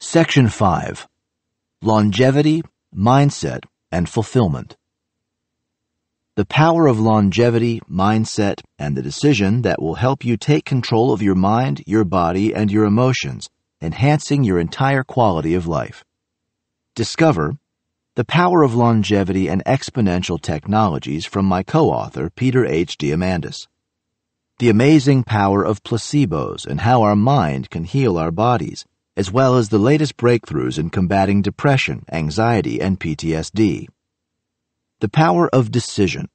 Section 5. Longevity, Mindset, and Fulfillment. The power of longevity, mindset, and the decision that will help you take control of your mind, your body, and your emotions, enhancing your entire quality of life. Discover The Power of Longevity and Exponential Technologies from my co-author, Peter H. Diamandis. The amazing power of placebos and how our mind can heal our bodies, as well as the latest breakthroughs in combating depression, anxiety, and PTSD. The power of decision.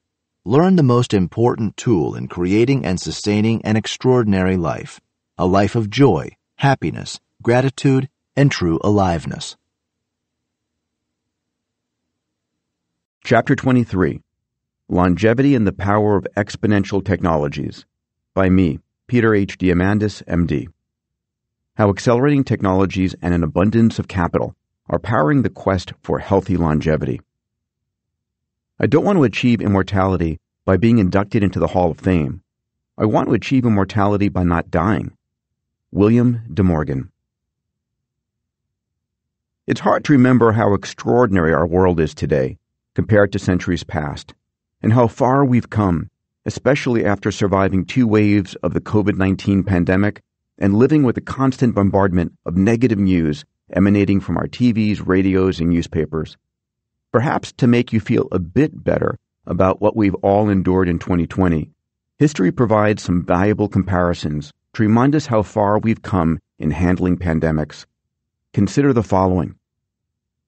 Learn the most important tool in creating and sustaining an extraordinary life, a life of joy, happiness, gratitude, and true aliveness. Chapter 23, Longevity and the Power of Exponential Technologies, by me, Peter H. Diamandis, M.D. How accelerating technologies and an abundance of capital are powering the quest for healthy longevity. I don't want to achieve immortality by being inducted into the Hall of Fame. I want to achieve immortality by not dying. William de Morgan. It's hard to remember how extraordinary our world is today compared to centuries past, and how far we've come, especially after surviving 2 waves of the COVID-19 pandemic and living with the constant bombardment of negative news emanating from our TVs, radios, and newspapers. Perhaps to make you feel a bit better about what we've all endured in 2020, history provides some valuable comparisons to remind us how far we've come in handling pandemics. Consider the following.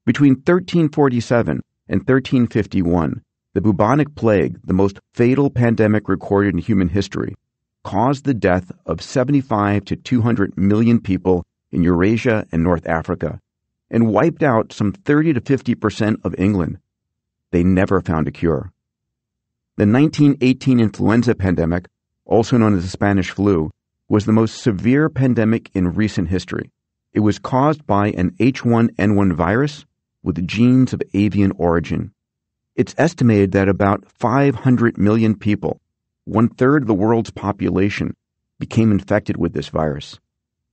Between 1347 and 1351, the bubonic plague, the most fatal pandemic recorded in human history, caused the death of 75 to 200 million people in Eurasia and North Africa, and wiped out some 30 to 50% of England. They never found a cure. The 1918 influenza pandemic, also known as the Spanish flu, was the most severe pandemic in recent history. It was caused by an H1N1 virus with genes of avian origin. It's estimated that about 500 million people, 1/3 of the world's population, became infected with this virus.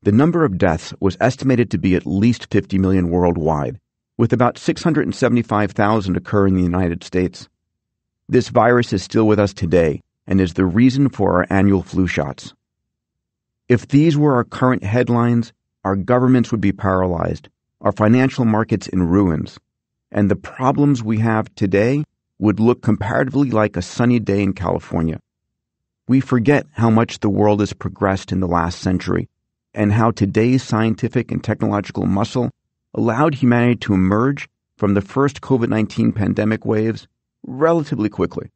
The number of deaths was estimated to be at least 50 million worldwide, with about 675,000 occurring in the United States. This virus is still with us today and is the reason for our annual flu shots. If these were our current headlines, our governments would be paralyzed, our financial markets in ruins, and the problems we have today would look comparatively like a sunny day in California. We forget how much the world has progressed in the last century and how today's scientific and technological muscle allowed humanity to emerge from the first COVID-19 pandemic waves relatively quickly,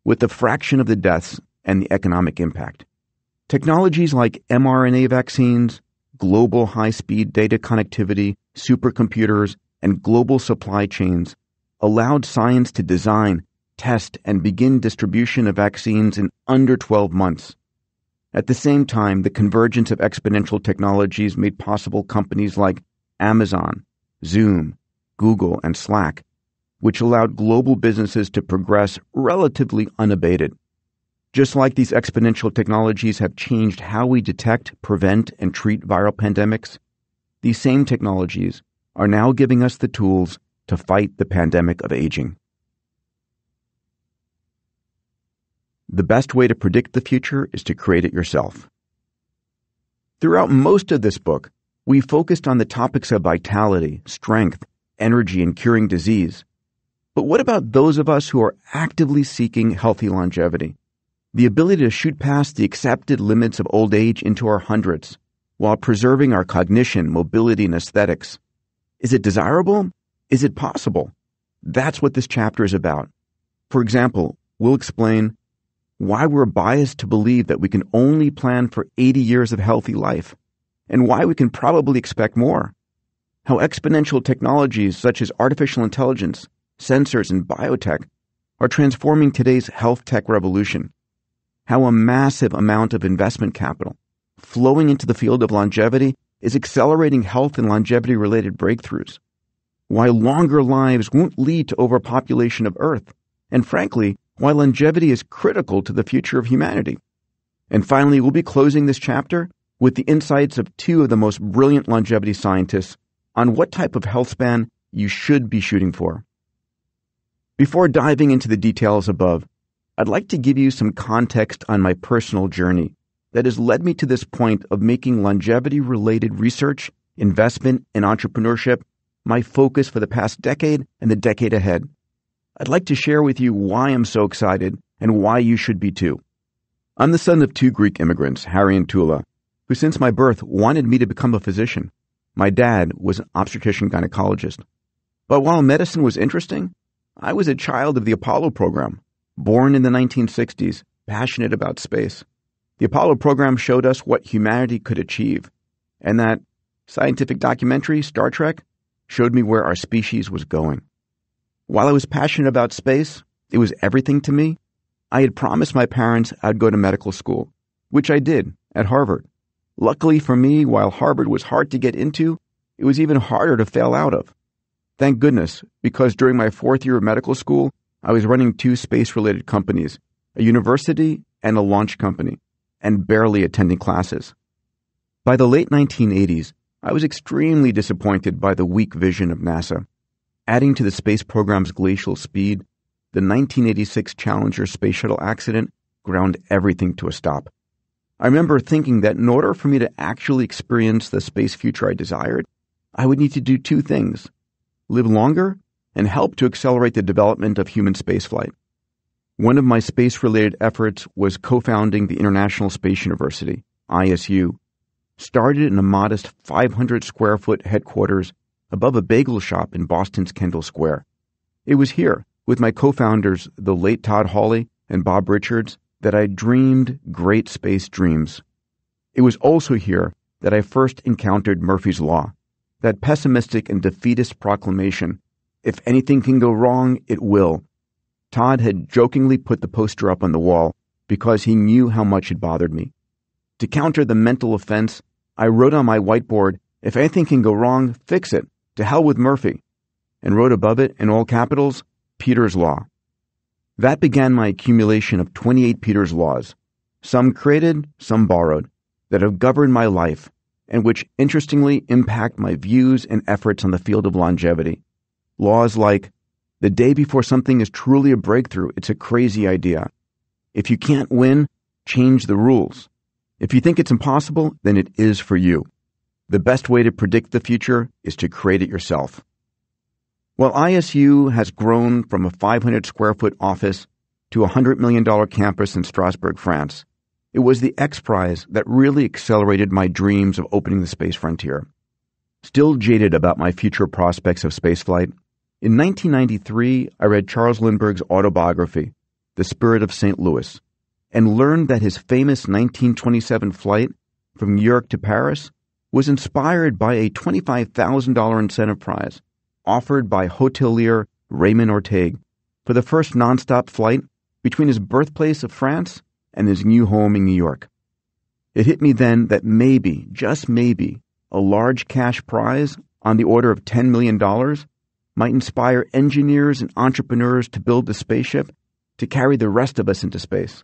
with a fraction of the deaths and the economic impact. Technologies like mRNA vaccines, global high-speed data connectivity, supercomputers, and global supply chains allowed science to design, test, and begin distribution of vaccines in under 12 months. At the same time, the convergence of exponential technologies made possible companies like Amazon, Zoom, Google, and Slack, which allowed global businesses to progress relatively unabated. Just like these exponential technologies have changed how we detect, prevent, and treat viral pandemics, these same technologies are now giving us the tools to fight the pandemic of aging. The best way to predict the future is to create it yourself. Throughout most of this book, we focused on the topics of vitality, strength, energy, and curing disease. But what about those of us who are actively seeking healthy longevity? The ability to shoot past the accepted limits of old age into our hundreds, while preserving our cognition, mobility, and aesthetics. Is it desirable? Is it possible? That's what this chapter is about. For example, we'll explain why we're biased to believe that we can only plan for 80 years of healthy life, and why we can probably expect more. How exponential technologies such as artificial intelligence, sensors, and biotech are transforming today's health tech revolution. How a massive amount of investment capital flowing into the field of longevity is accelerating health and longevity-related breakthroughs. Why longer lives won't lead to overpopulation of Earth, and frankly, why longevity is critical to the future of humanity. And finally, we'll be closing this chapter with the insights of 2 of the most brilliant longevity scientists on what type of health span you should be shooting for. Before diving into the details above, I'd like to give you some context on my personal journey that has led me to this point of making longevity-related research, investment, and entrepreneurship my focus for the past decade and the decade ahead. I'd like to share with you why I'm so excited and why you should be too. I'm the son of two Greek immigrants, Harry and Tula, who since my birth wanted me to become a physician. My dad was an obstetrician gynecologist. But while medicine was interesting, I was a child of the Apollo program, born in the 1960s, passionate about space. The Apollo program showed us what humanity could achieve, and that scientific documentary, Star Trek, showed me where our species was going. While I was passionate about space, it was everything to me. I had promised my parents I'd go to medical school, which I did at Harvard. Luckily for me, while Harvard was hard to get into, it was even harder to fail out of. Thank goodness, because during my fourth year of medical school, I was running two space-related companies, a university and a launch company, and barely attending classes. By the late 1980s, I was extremely disappointed by the weak vision of NASA. Adding to the space program's glacial speed, the 1986 Challenger space shuttle accident ground everything to a stop. I remember thinking that in order for me to actually experience the space future I desired, I would need to do two things: live longer and help to accelerate the development of human spaceflight. One of my space-related efforts was co-founding the International Space University, ISU, started in a modest 500-square-foot headquarters above a bagel shop in Boston's Kendall Square. It was here, with my co-founders, the late Todd Hawley and Bob Richards, that I dreamed great space dreams. It was also here that I first encountered Murphy's Law, that pessimistic and defeatist proclamation, "If anything can go wrong, it will." Todd had jokingly put the poster up on the wall because he knew how much it bothered me. To counter the mental offense, I wrote on my whiteboard, "If anything can go wrong, fix it. To hell with Murphy," and wrote above it, in all capitals, Peter's Law. That began my accumulation of 28 Peter's Laws, some created, some borrowed, that have governed my life, and which interestingly impact my views and efforts on the field of longevity. Laws like, the day before something is truly a breakthrough, it's a crazy idea. If you can't win, change the rules. If you think it's impossible, then it is for you. The best way to predict the future is to create it yourself. While ISU has grown from a 500-square-foot office to a $100 million campus in Strasbourg, France, it was the X Prize that really accelerated my dreams of opening the space frontier. Still jaded about my future prospects of spaceflight, in 1993 I read Charles Lindbergh's autobiography, The Spirit of St. Louis, and learned that his famous 1927 flight from New York to Paris was inspired by a $25,000 incentive prize offered by hotelier Raymond Ortegue for the first nonstop flight between his birthplace of France and his new home in New York. It hit me then that maybe, just maybe, a large cash prize on the order of $10 million might inspire engineers and entrepreneurs to build the spaceship to carry the rest of us into space.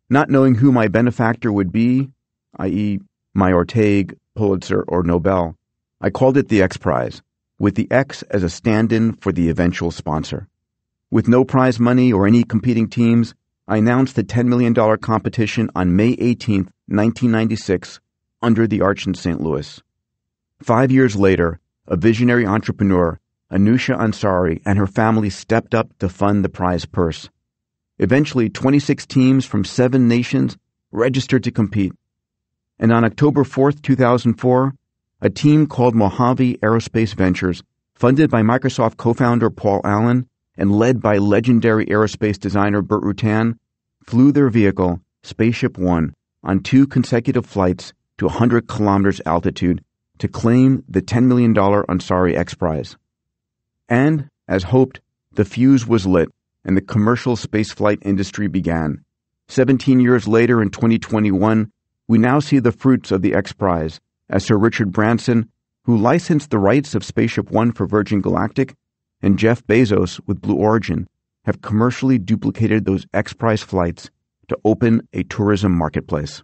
Not knowing who my benefactor would be, i.e., my Ortegue, Pulitzer, or Nobel, I called it the X Prize, with the X as a stand-in for the eventual sponsor. With no prize money or any competing teams, I announced the $10 million competition on May 18, 1996, under the arch in St. Louis. 5 years later, a visionary entrepreneur, Anousheh Ansari, and her family stepped up to fund the prize purse. Eventually, 26 teams from 7 nations registered to compete. And on October 4, 2004, a team called Mojave Aerospace Ventures, funded by Microsoft co-founder Paul Allen and led by legendary aerospace designer Burt Rutan, flew their vehicle, Spaceship One, on 2 consecutive flights to 100 kilometers altitude to claim the $10 million Ansari X Prize. And, as hoped, the fuse was lit and the commercial spaceflight industry began. 17 years later, in 2021, we now see the fruits of the X Prize, as Sir Richard Branson, who licensed the rights of Spaceship One for Virgin Galactic, and Jeff Bezos with Blue Origin have commercially duplicated those X Prize flights to open a tourism marketplace.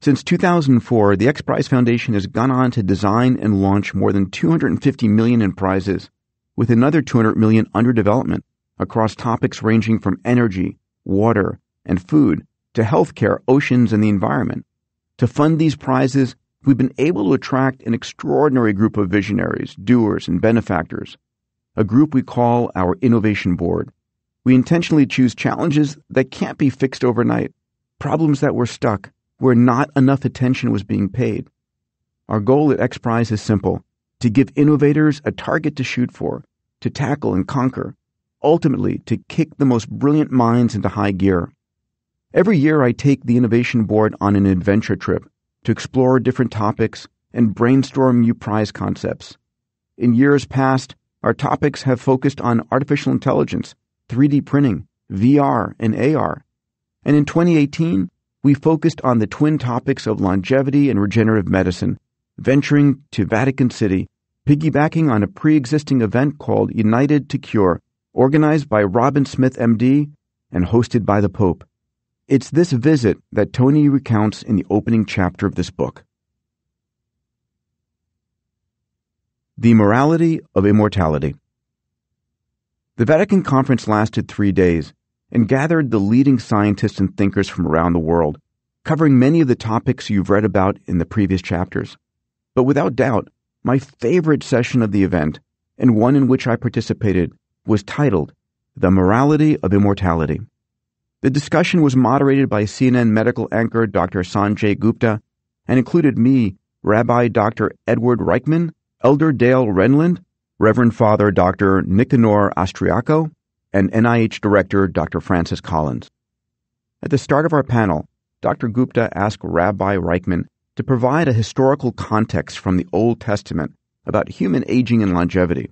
Since 2004, the X Prize Foundation has gone on to design and launch more than $250 million in prizes, with another $200 million under development across topics ranging from energy, water, and food to healthcare, oceans, and the environment. To fund these prizes, we've been able to attract an extraordinary group of visionaries, doers, and benefactors, a group we call our Innovation Board. We intentionally choose challenges that can't be fixed overnight, problems that were stuck, where not enough attention was being paid. Our goal at X Prize is simple: to give innovators a target to shoot for, to tackle and conquer, ultimately to kick the most brilliant minds into high gear. Every year I take the Innovation Board on an adventure trip to explore different topics and brainstorm new prize concepts. In years past, our topics have focused on artificial intelligence, 3D printing, VR, and AR. And in 2018, we focused on the twin topics of longevity and regenerative medicine, venturing to Vatican City, piggybacking on a pre-existing event called United to Cure, organized by Robin Smith, MD, and hosted by the Pope. It's this visit that Tony recounts in the opening chapter of this book. The Morality of Immortality. The Vatican Conference lasted 3 days and gathered the leading scientists and thinkers from around the world, covering many of the topics you've read about in the previous chapters. But without doubt, my favorite session of the event, and one in which I participated, was titled The Morality of Immortality. The discussion was moderated by CNN medical anchor Dr. Sanjay Gupta and included me, Rabbi Dr. Edward Reichman, Elder Dale Renlund, Reverend Father Dr. Nicanor Austriaco, and NIH Director Dr. Francis Collins. At the start of our panel, Dr. Gupta asked Rabbi Reichman to provide a historical context from the Old Testament about human aging and longevity.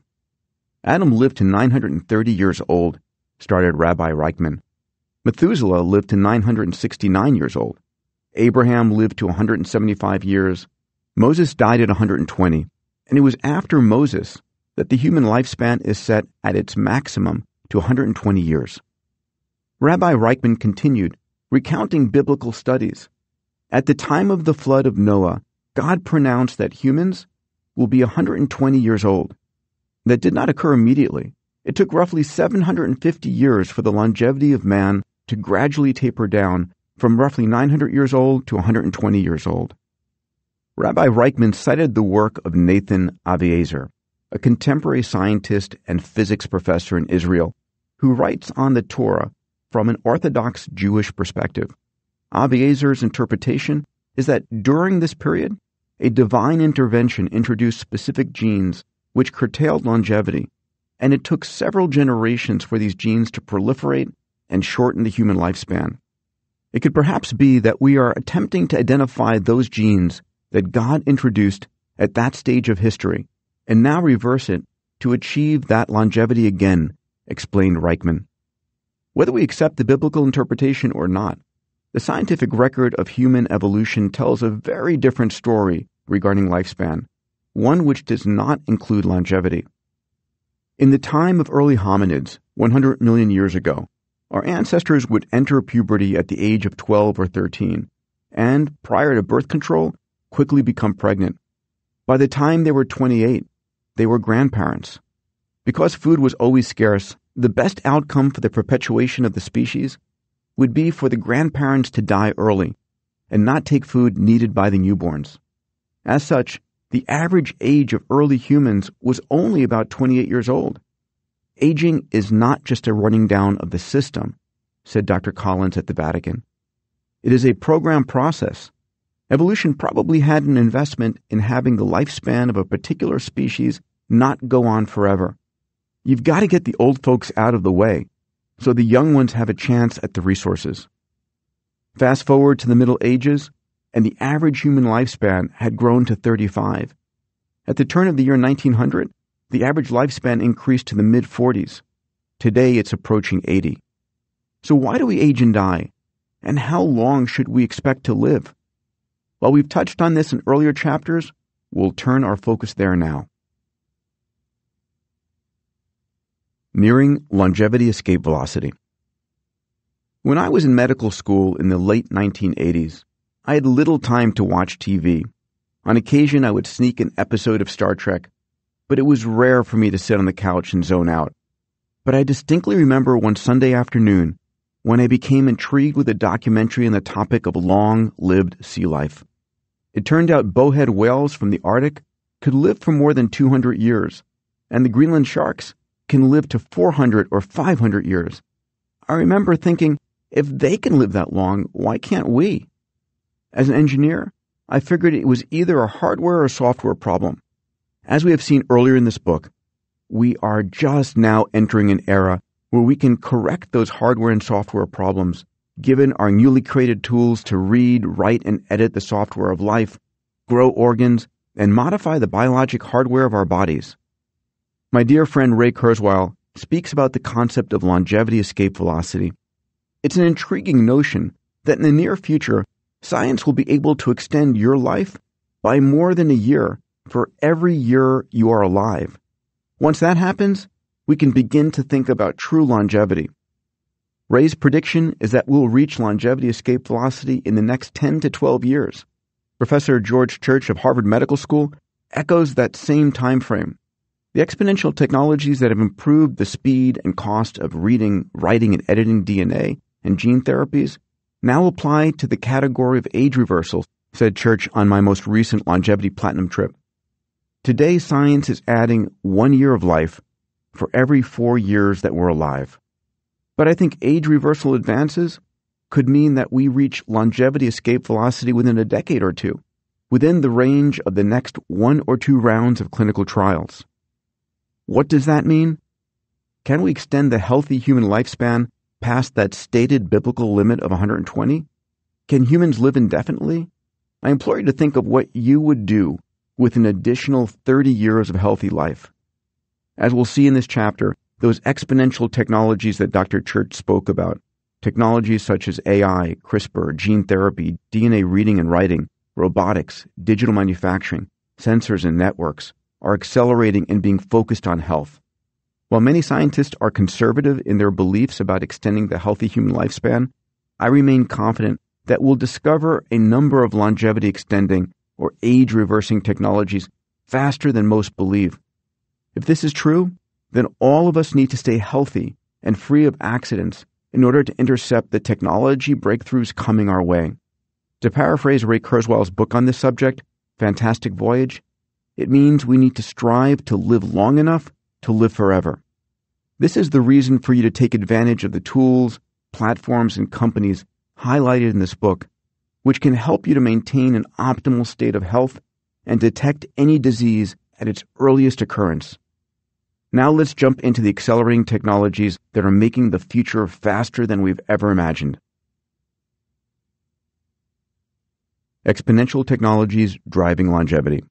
Adam lived to 930 years old, started Rabbi Reichman. Methuselah lived to 969 years old. Abraham lived to 175 years. Moses died at 120, and it was after Moses that the human lifespan is set at its maximum to 120 years. Rabbi Reichman continued, recounting biblical studies. At the time of the flood of Noah, God pronounced that humans will be 120 years old. That did not occur immediately. It took roughly 750 years for the longevity of man to gradually taper down from roughly 900 years old to 120 years old. Rabbi Reichman cited the work of Nathan Aviezer, a contemporary scientist and physics professor in Israel, who writes on the Torah from an Orthodox Jewish perspective. Aviezer's interpretation is that during this period, a divine intervention introduced specific genes which curtailed longevity, and it took several generations for these genes to proliferate and shorten the human lifespan. It could perhaps be that we are attempting to identify those genes that God introduced at that stage of history and now reverse it to achieve that longevity again, explained Reichman. Whether we accept the biblical interpretation or not, the scientific record of human evolution tells a very different story regarding lifespan, one which does not include longevity. In the time of early hominids, 100 million years ago, our ancestors would enter puberty at the age of 12 or 13, and, prior to birth control, quickly become pregnant. By the time they were 28, they were grandparents. Because food was always scarce, the best outcome for the perpetuation of the species would be for the grandparents to die early and not take food needed by the newborns. As such, the average age of early humans was only about 28 years old. Aging is not just a running down of the system, said Dr. Collins at the Vatican. It is a programmed process. Evolution probably had an investment in having the lifespan of a particular species not go on forever. You've got to get the old folks out of the way so the young ones have a chance at the resources. Fast forward to the Middle Ages, and the average human lifespan had grown to 35. At the turn of the year 1900, the average lifespan increased to the mid-40s. Today, it's approaching 80. So why do we age and die? And how long should we expect to live? While we've touched on this in earlier chapters, we'll turn our focus there now. Nearing longevity escape velocity. When I was in medical school in the late 1980s, I had little time to watch TV. On occasion, I would sneak an episode of Star Trek, but it was rare for me to sit on the couch and zone out. But I distinctly remember one Sunday afternoon when I became intrigued with a documentary on the topic of long-lived sea life. It turned out bowhead whales from the Arctic could live for more than 200 years, and the Greenland sharks can live to 400 or 500 years. I remember thinking, if they can live that long, why can't we? As an engineer, I figured it was either a hardware or software problem. As we have seen earlier in this book, we are just now entering an era where we can correct those hardware and software problems, given our newly created tools to read, write, and edit the software of life, grow organs, and modify the biologic hardware of our bodies. My dear friend Ray Kurzweil speaks about the concept of longevity escape velocity. It's an intriguing notion that in the near future, science will be able to extend your life by more than a year for every year you are alive. Once that happens, we can begin to think about true longevity. Ray's prediction is that we'll reach longevity escape velocity in the next 10 to 12 years. Professor George Church of Harvard Medical School echoes that same time frame. The exponential technologies that have improved the speed and cost of reading, writing, and editing DNA and gene therapies now apply to the category of age reversal, said Church on my most recent Longevity Platinum trip. Today, science is adding 1 year of life for every 4 years that we're alive. But I think age reversal advances could mean that we reach longevity escape velocity within a decade or two, within the range of the next 1 or 2 rounds of clinical trials. What does that mean? Can we extend the healthy human lifespan past that stated biblical limit of 120? Can humans live indefinitely? I implore you to think of what you would do with an additional 30 years of healthy life. As we'll see in this chapter, those exponential technologies that Dr. Church spoke about, technologies such as AI, CRISPR, gene therapy, DNA reading and writing, robotics, digital manufacturing, sensors and networks, are accelerating and being focused on health. While many scientists are conservative in their beliefs about extending the healthy human lifespan, I remain confident that we'll discover a number of longevity extending or age reversing technologies faster than most believe. If this is true, then all of us need to stay healthy and free of accidents in order to intercept the technology breakthroughs coming our way. To paraphrase Ray Kurzweil's book on this subject, Fantastic Voyage, it means we need to strive to live long enough to live forever. This is the reason for you to take advantage of the tools, platforms, and companies highlighted in this book, which can help you to maintain an optimal state of health and detect any disease at its earliest occurrence. Now let's jump into the accelerating technologies that are making the future faster than we've ever imagined. Exponential technologies driving longevity.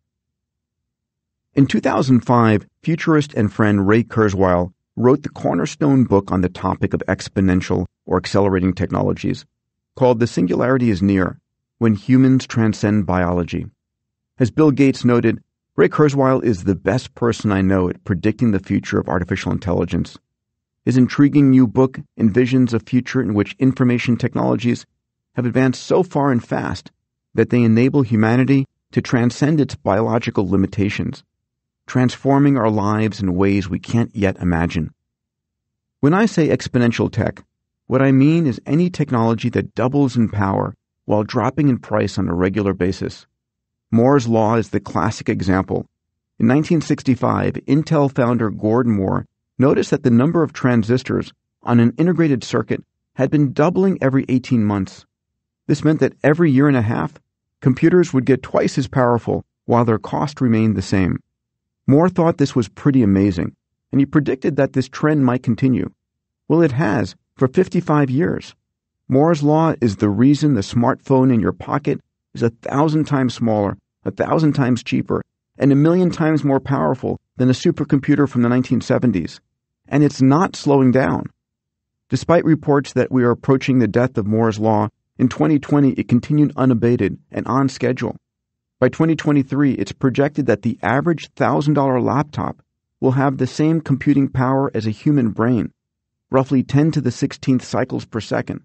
In 2005, futurist and friend Ray Kurzweil wrote the cornerstone book on the topic of exponential or accelerating technologies, called The Singularity is Near, When Humans Transcend Biology. As Bill Gates noted, Ray Kurzweil is the best person I know at predicting the future of artificial intelligence. His intriguing new book envisions a future in which information technologies have advanced so far and fast that they enable humanity to transcend its biological limitations, transforming our lives in ways we can't yet imagine. When I say exponential tech, what I mean is any technology that doubles in power while dropping in price on a regular basis. Moore's Law is the classic example. In 1965, Intel founder Gordon Moore noticed that the number of transistors on an integrated circuit had been doubling every 18 months. This meant that every year and a half, computers would get twice as powerful while their cost remained the same. Moore thought this was pretty amazing, and he predicted that this trend might continue. Well, it has for 55 years. Moore's Law is the reason the smartphone in your pocket is 1,000 times smaller, 1,000 times cheaper, and 1,000,000 times more powerful than a supercomputer from the 1970s. And it's not slowing down. Despite reports that we are approaching the death of Moore's Law, in 2020 it continued unabated and on schedule. By 2023, it's projected that the average $1,000 laptop will have the same computing power as a human brain, roughly 10 to the 16th cycles per second.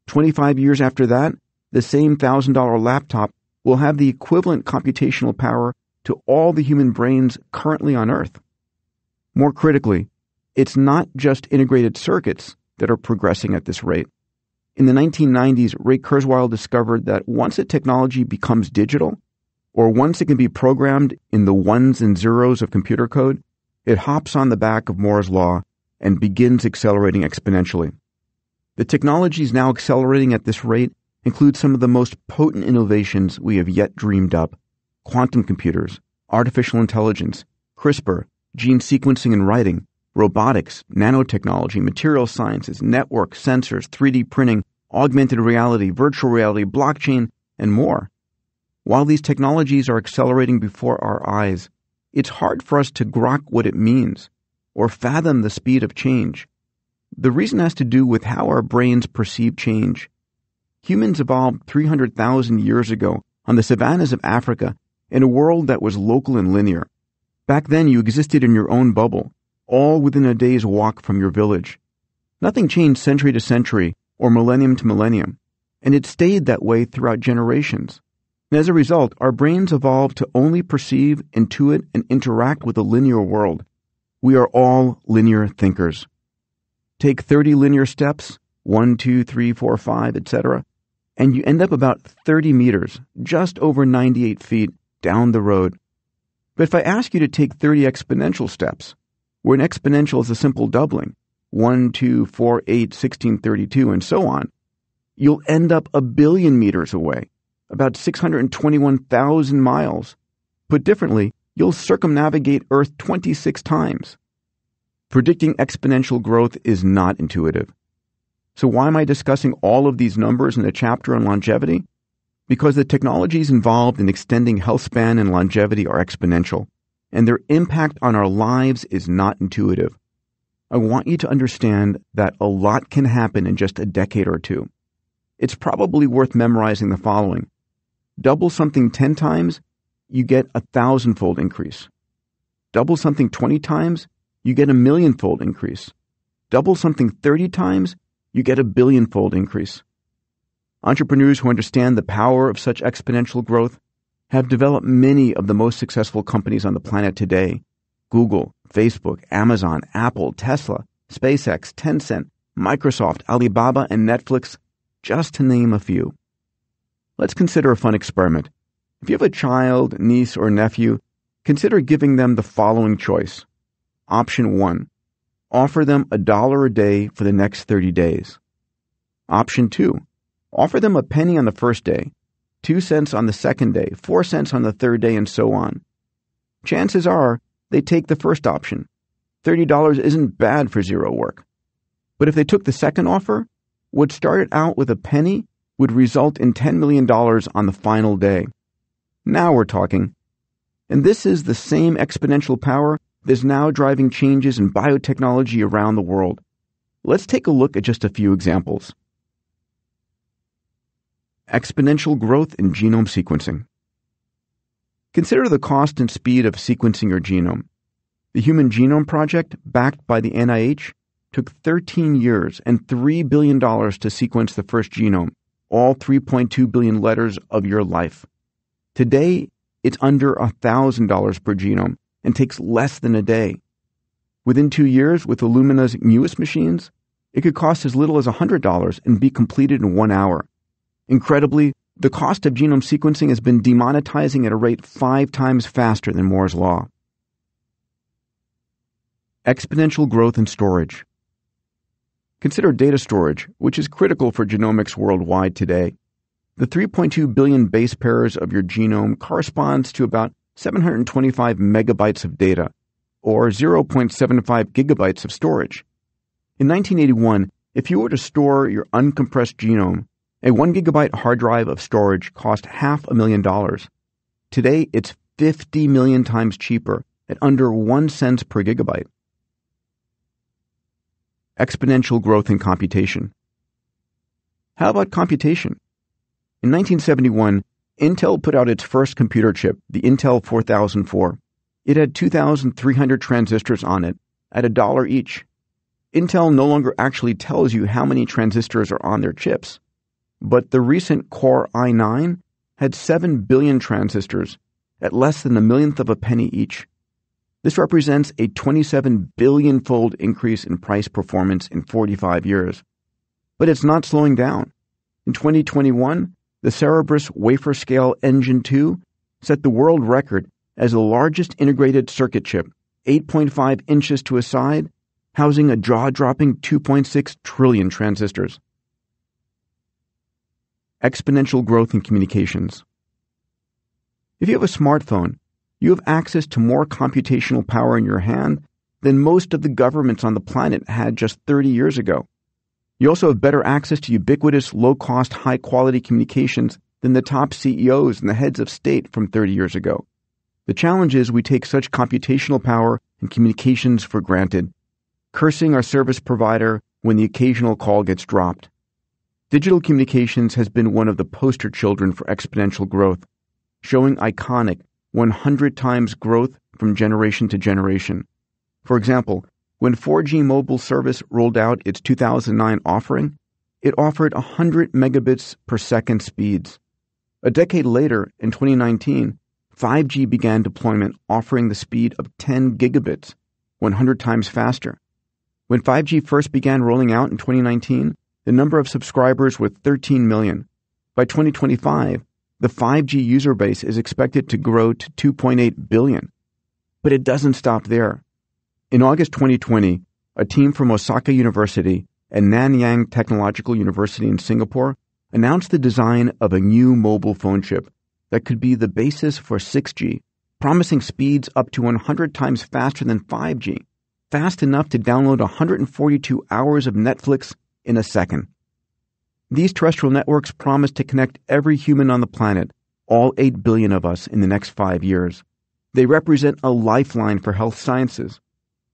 25 years after that, the same $1,000 laptop will have the equivalent computational power to all the human brains currently on Earth. More critically, it's not just integrated circuits that are progressing at this rate. In the 1990s, Ray Kurzweil discovered that once a technology becomes digital, or once it can be programmed in the ones and zeros of computer code, it hops on the back of Moore's law and begins accelerating exponentially. The technologies now accelerating at this rate include some of the most potent innovations we have yet dreamed up: quantum computers, artificial intelligence, CRISPR, gene sequencing and writing, robotics, nanotechnology, material sciences, networks, sensors, 3D printing, augmented reality, virtual reality, blockchain, and more. While these technologies are accelerating before our eyes, it's hard for us to grok what it means or fathom the speed of change. The reason has to do with how our brains perceive change. Humans evolved 300,000 years ago on the savannas of Africa in a world that was local and linear. Back then, you existed in your own bubble, all within a day's walk from your village. Nothing changed century to century or millennium to millennium, and it stayed that way throughout generations. And as a result, our brains evolved to only perceive, intuit, and interact with a linear world. We are all linear thinkers. Take 30 linear steps, 1, 2, 3, 4, 5, etc., and you end up about 30 meters, just over 98 feet, down the road. But if I ask you to take 30 exponential steps, where an exponential is a simple doubling, 1, 2, 4, 8, 16, 32, and so on, you'll end up 1 billion meters away, about 621,000 miles. Put differently, you'll circumnavigate Earth 26 times. Predicting exponential growth is not intuitive. So why am I discussing all of these numbers in a chapter on longevity? Because the technologies involved in extending health span and longevity are exponential, and their impact on our lives is not intuitive. I want you to understand that a lot can happen in just a decade or two. It's probably worth memorizing the following. Double something 10 times, you get a 1,000-fold increase. Double something 20 times, you get a 1,000,000-fold increase. Double something 30 times, you get a 1 billion-fold increase. Entrepreneurs who understand the power of such exponential growth have developed many of the most successful companies on the planet today: Google, Facebook, Amazon, Apple, Tesla, SpaceX, Tencent, Microsoft, Alibaba, and Netflix, just to name a few. Let's consider a fun experiment. If you have a child, niece, or nephew, consider giving them the following choice. Option 1. Offer them $1 a day for the next 30 days. Option 2. Offer them a penny on the first day, 2 cents on the second day, 4 cents on the third day, and so on. Chances are they take the first option. $30 isn't bad for zero work. But if they took the second offer, what started out with a penny would result in $10 million on the final day. Now we're talking. And this is the same exponential power that is now driving changes in biotechnology around the world. Let's take a look at just a few examples. Exponential growth in genome sequencing. Consider the cost and speed of sequencing your genome. The Human Genome Project, backed by the NIH, took 13 years and $3 billion to sequence the first genome, all 3.2 billion letters of your life. Today, it's under $1,000 per genome and takes less than a day. Within 2 years, with Illumina's newest machines, it could cost as little as $100 and be completed in 1 hour. Incredibly, the cost of genome sequencing has been demonetizing at a rate 5 times faster than Moore's law. Exponential growth in storage. Consider data storage, which is critical for genomics worldwide today. The 3.2 billion base pairs of your genome corresponds to about 725 megabytes of data, or 0.75 gigabytes of storage. In 1981, if you were to store your uncompressed genome, a 1 gigabyte hard drive of storage cost $500,000. Today, it's 50 million times cheaper at under 1 cent per gigabyte. Exponential growth in computation. How about computation? In 1971, Intel put out its first computer chip, the Intel 4004. It had 2,300 transistors on it at $1 each. Intel no longer actually tells you how many transistors are on their chips. But the recent Core i9 had 7 billion transistors at less than a millionth of a penny each. This represents a 27 billion-fold increase in price performance in 45 years. But it's not slowing down. In 2021, the Cerebras wafer-scale Engine 2 set the world record as the largest integrated circuit chip, 8.5 inches to a side, housing a jaw-dropping 2.6 trillion transistors. Exponential growth in communications. If you have a smartphone, you have access to more computational power in your hand than most of the governments on the planet had just 30 years ago. You also have better access to ubiquitous, low-cost, high-quality communications than the top CEOs and the heads of state from 30 years ago. The challenge is we take such computational power and communications for granted, cursing our service provider when the occasional call gets dropped. Digital communications has been one of the poster children for exponential growth, showing iconic 100 times growth from generation to generation. For example, when 4G mobile service rolled out its 2009 offering, it offered 100 megabits per second speeds. A decade later, in 2019, 5G began deployment offering the speed of 10 gigabits, 100 times faster. When 5G first began rolling out in 2019, the number of subscribers was 13 million. By 2025, the 5G user base is expected to grow to 2.8 billion. But it doesn't stop there. In August 2020, a team from Osaka University and Nanyang Technological University in Singapore announced the design of a new mobile phone chip that could be the basis for 6G, promising speeds up to 100 times faster than 5G, fast enough to download 142 hours of Netflix in a second. These terrestrial networks promise to connect every human on the planet, all 8 billion of us, in the next 5 years. They represent a lifeline for health sciences.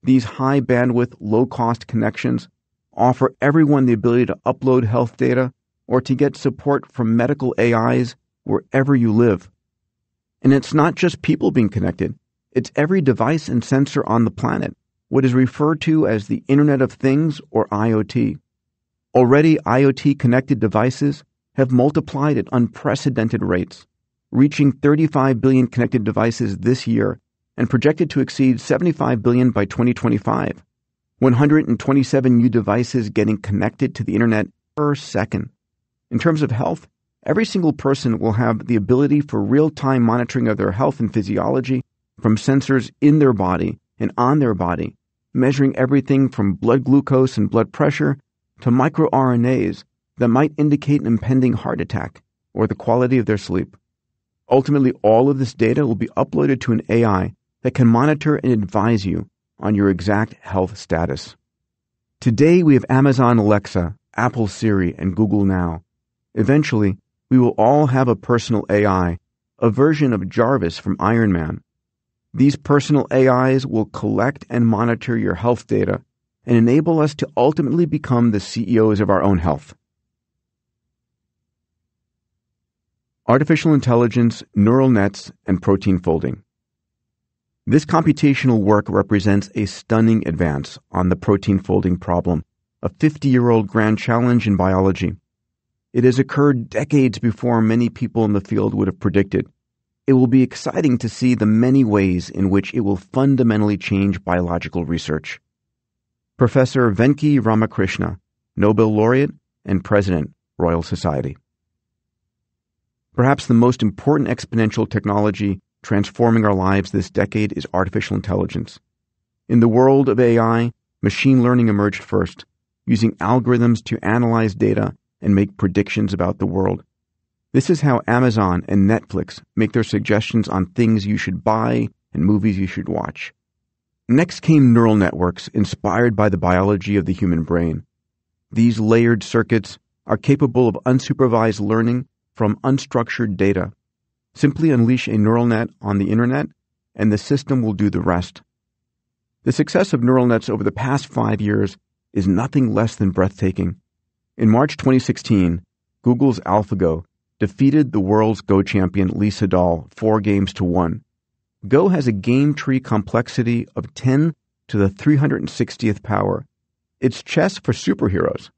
These high-bandwidth, low-cost connections offer everyone the ability to upload health data or to get support from medical AIs wherever you live. And it's not just people being connected. It's every device and sensor on the planet, what is referred to as the Internet of Things, or IoT. Already, IoT-connected devices have multiplied at unprecedented rates, reaching 35 billion connected devices this year and projected to exceed 75 billion by 2025. 127 new devices getting connected to the Internet per second. In terms of health, every single person will have the ability for real-time monitoring of their health and physiology from sensors in their body and on their body, measuring everything from blood glucose and blood pressure to microRNAs that might indicate an impending heart attack or the quality of their sleep. Ultimately, all of this data will be uploaded to an AI that can monitor and advise you on your exact health status. Today, we have Amazon Alexa, Apple Siri, and Google Now. Eventually, we will all have a personal AI, a version of Jarvis from Iron Man. These personal AIs will collect and monitor your health data and enable us to ultimately become the CEOs of our own health. Artificial intelligence, neural nets, and protein folding. This computational work represents a stunning advance on the protein folding problem, a 50-year-old grand challenge in biology. It has occurred decades before many people in the field would have predicted. It will be exciting to see the many ways in which it will fundamentally change biological research. Professor Venki Ramakrishna, Nobel laureate and President, Royal Society. Perhaps the most important exponential technology transforming our lives this decade is artificial intelligence. In the world of AI, machine learning emerged first, using algorithms to analyze data and make predictions about the world. This is how Amazon and Netflix make their suggestions on things you should buy and movies you should watch. Next came neural networks inspired by the biology of the human brain. These layered circuits are capable of unsupervised learning from unstructured data. Simply unleash a neural net on the internet, and the system will do the rest. The success of neural nets over the past 5 years is nothing less than breathtaking. In March 2016, Google's AlphaGo defeated the world's Go champion Lee Sedol 4-1. Go has a game tree complexity of 10 to the 360th power. It's chess for superheroes.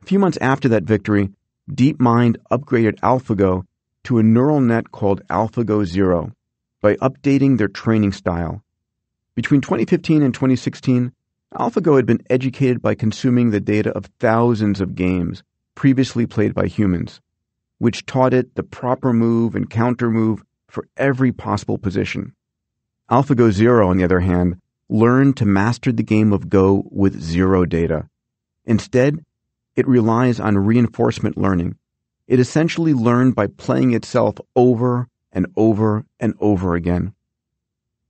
A few months after that victory, DeepMind upgraded AlphaGo to a neural net called AlphaGo Zero by updating their training style. Between 2015 and 2016, AlphaGo had been educated by consuming the data of thousands of games previously played by humans, which taught it the proper move and counter move for every possible position. AlphaGo Zero, on the other hand, learned to master the game of Go with zero data. Instead, it relies on reinforcement learning. It essentially learned by playing itself over and over and over again.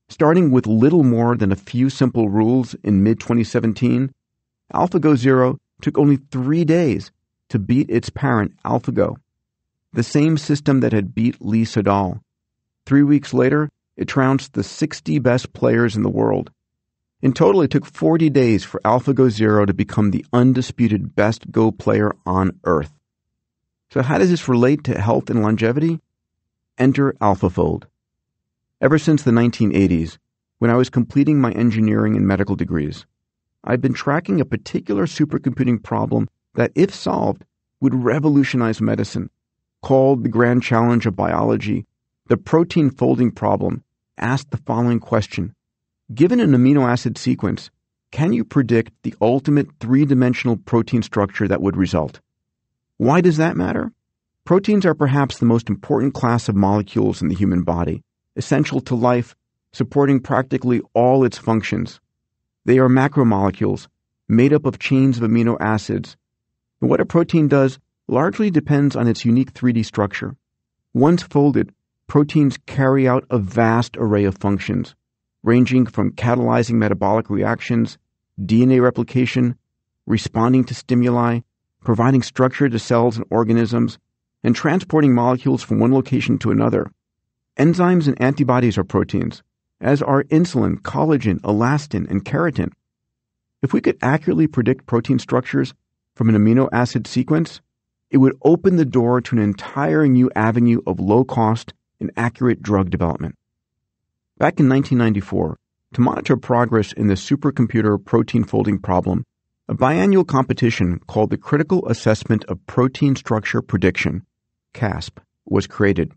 Starting with little more than a few simple rules in mid-2017, AlphaGo Zero took only 3 days to beat its parent AlphaGo, the same system that had beat Lee Sedol. 3 weeks later, it trounced the 60 best players in the world. In total, it took 40 days for AlphaGo Zero to become the undisputed best Go player on Earth. So how does this relate to health and longevity? Enter AlphaFold. Ever since the 1980s, when I was completing my engineering and medical degrees, I've been tracking a particular supercomputing problem that, if solved, would revolutionize medicine. Called the grand challenge of biology, the protein folding problem asked the following question. Given an amino acid sequence, can you predict the ultimate three-dimensional protein structure that would result? Why does that matter? Proteins are perhaps the most important class of molecules in the human body, essential to life, supporting practically all its functions. They are macromolecules, made up of chains of amino acids. And what a protein does largely depends on its unique 3D structure. Once folded, proteins carry out a vast array of functions, ranging from catalyzing metabolic reactions, DNA replication, responding to stimuli, providing structure to cells and organisms, and transporting molecules from one location to another. Enzymes and antibodies are proteins, as are insulin, collagen, elastin, and keratin. If we could accurately predict protein structures from an amino acid sequence, it would open the door to an entire new avenue of low-cost and accurate drug development. Back in 1994, to monitor progress in the supercomputer protein folding problem, a biannual competition called the Critical Assessment of Protein Structure Prediction, CASP, was created.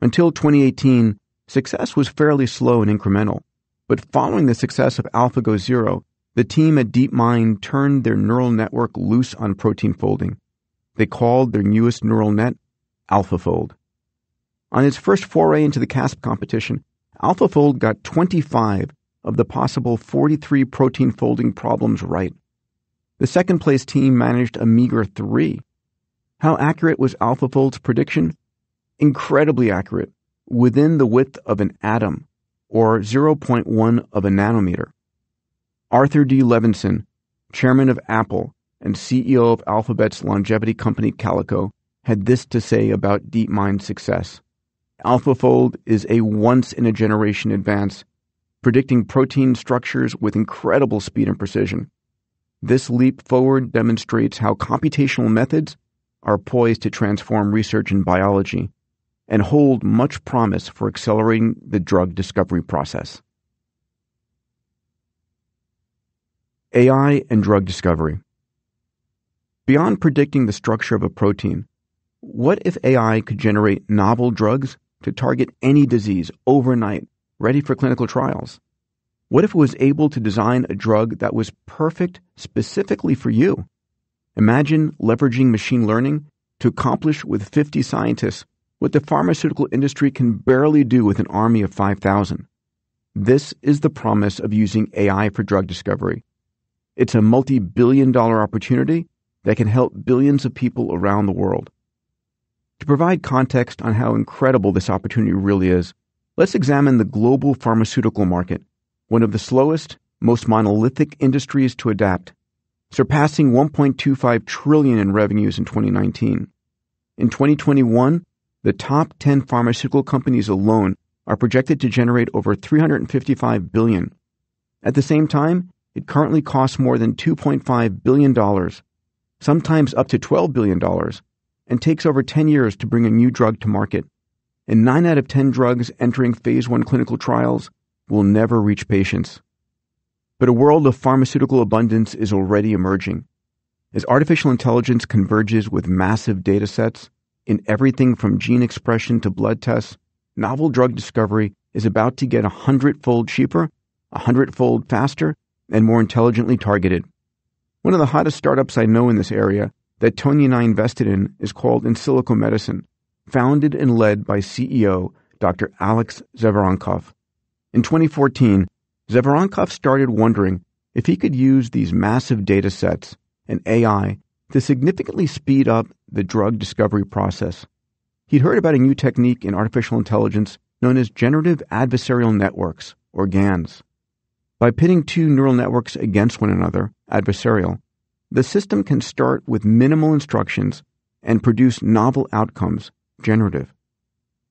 Until 2018, success was fairly slow and incremental, but following the success of AlphaGo Zero, the team at DeepMind turned their neural network loose on protein folding. They called their newest neural net AlphaFold. On its first foray into the CASP competition, AlphaFold got 25 of the possible 43 protein folding problems right. The second-place team managed a meager 3. How accurate was AlphaFold's prediction? Incredibly accurate, within the width of an atom, or 0.1 of a nanometer. Arthur D. Levinson, chairman of Apple and CEO of Alphabet's longevity company Calico, had this to say about DeepMind's success. AlphaFold is a once-in-a-generation advance, predicting protein structures with incredible speed and precision. This leap forward demonstrates how computational methods are poised to transform research in biology and hold much promise for accelerating the drug discovery process. AI and drug discovery. Beyond predicting the structure of a protein, what if AI could generate novel drugs to target any disease overnight, ready for clinical trials? What if it was able to design a drug that was perfect specifically for you? Imagine leveraging machine learning to accomplish with 50 scientists what the pharmaceutical industry can barely do with an army of 5,000. This is the promise of using AI for drug discovery. It's a multi-billion-dollar opportunity that can help billions of people around the world. To provide context on how incredible this opportunity really is, let's examine the global pharmaceutical market, one of the slowest, most monolithic industries to adapt, surpassing $1.25 trillion in revenues in 2019. In 2021, the top 10 pharmaceutical companies alone are projected to generate over $355 billion. At the same time, it currently costs more than $2.5 billion, sometimes up to $12 billion, and takes over 10 years to bring a new drug to market. And 9 out of 10 drugs entering phase 1 clinical trials will never reach patients. But a world of pharmaceutical abundance is already emerging. As artificial intelligence converges with massive data sets in everything from gene expression to blood tests, novel drug discovery is about to get 100-fold cheaper, 100-fold faster, and more intelligently targeted. One of the hottest startups I know in this area that Tony and I invested in is called Insilico Medicine, founded and led by CEO Dr. Alex Zhavoronkov. In 2014, Zhavoronkov started wondering if he could use these massive data sets and AI to significantly speed up the drug discovery process. He'd heard about a new technique in artificial intelligence known as generative adversarial networks, or GANs. By pitting two neural networks against one another, adversarial, the system can start with minimal instructions and produce novel outcomes, generative.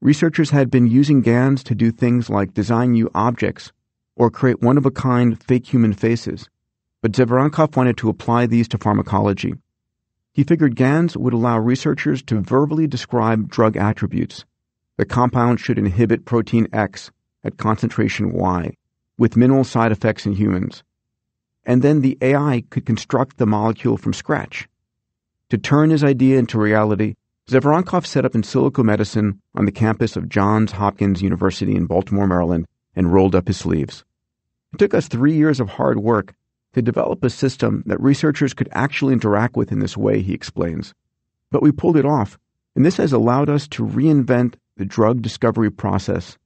Researchers had been using GANs to do things like design new objects or create one-of-a-kind fake human faces, but Zhavoronkov wanted to apply these to pharmacology. He figured GANs would allow researchers to verbally describe drug attributes. The compound should inhibit protein X at concentration Y, with minimal side effects in humans. And then the AI could construct the molecule from scratch. To turn his idea into reality, Zhavoronkov set up Insilico Medicine on the campus of Johns Hopkins University in Baltimore, Maryland, and rolled up his sleeves. It took us 3 years of hard work to develop a system that researchers could actually interact with in this way, he explains. But we pulled it off, and this has allowed us to reinvent the drug discovery process.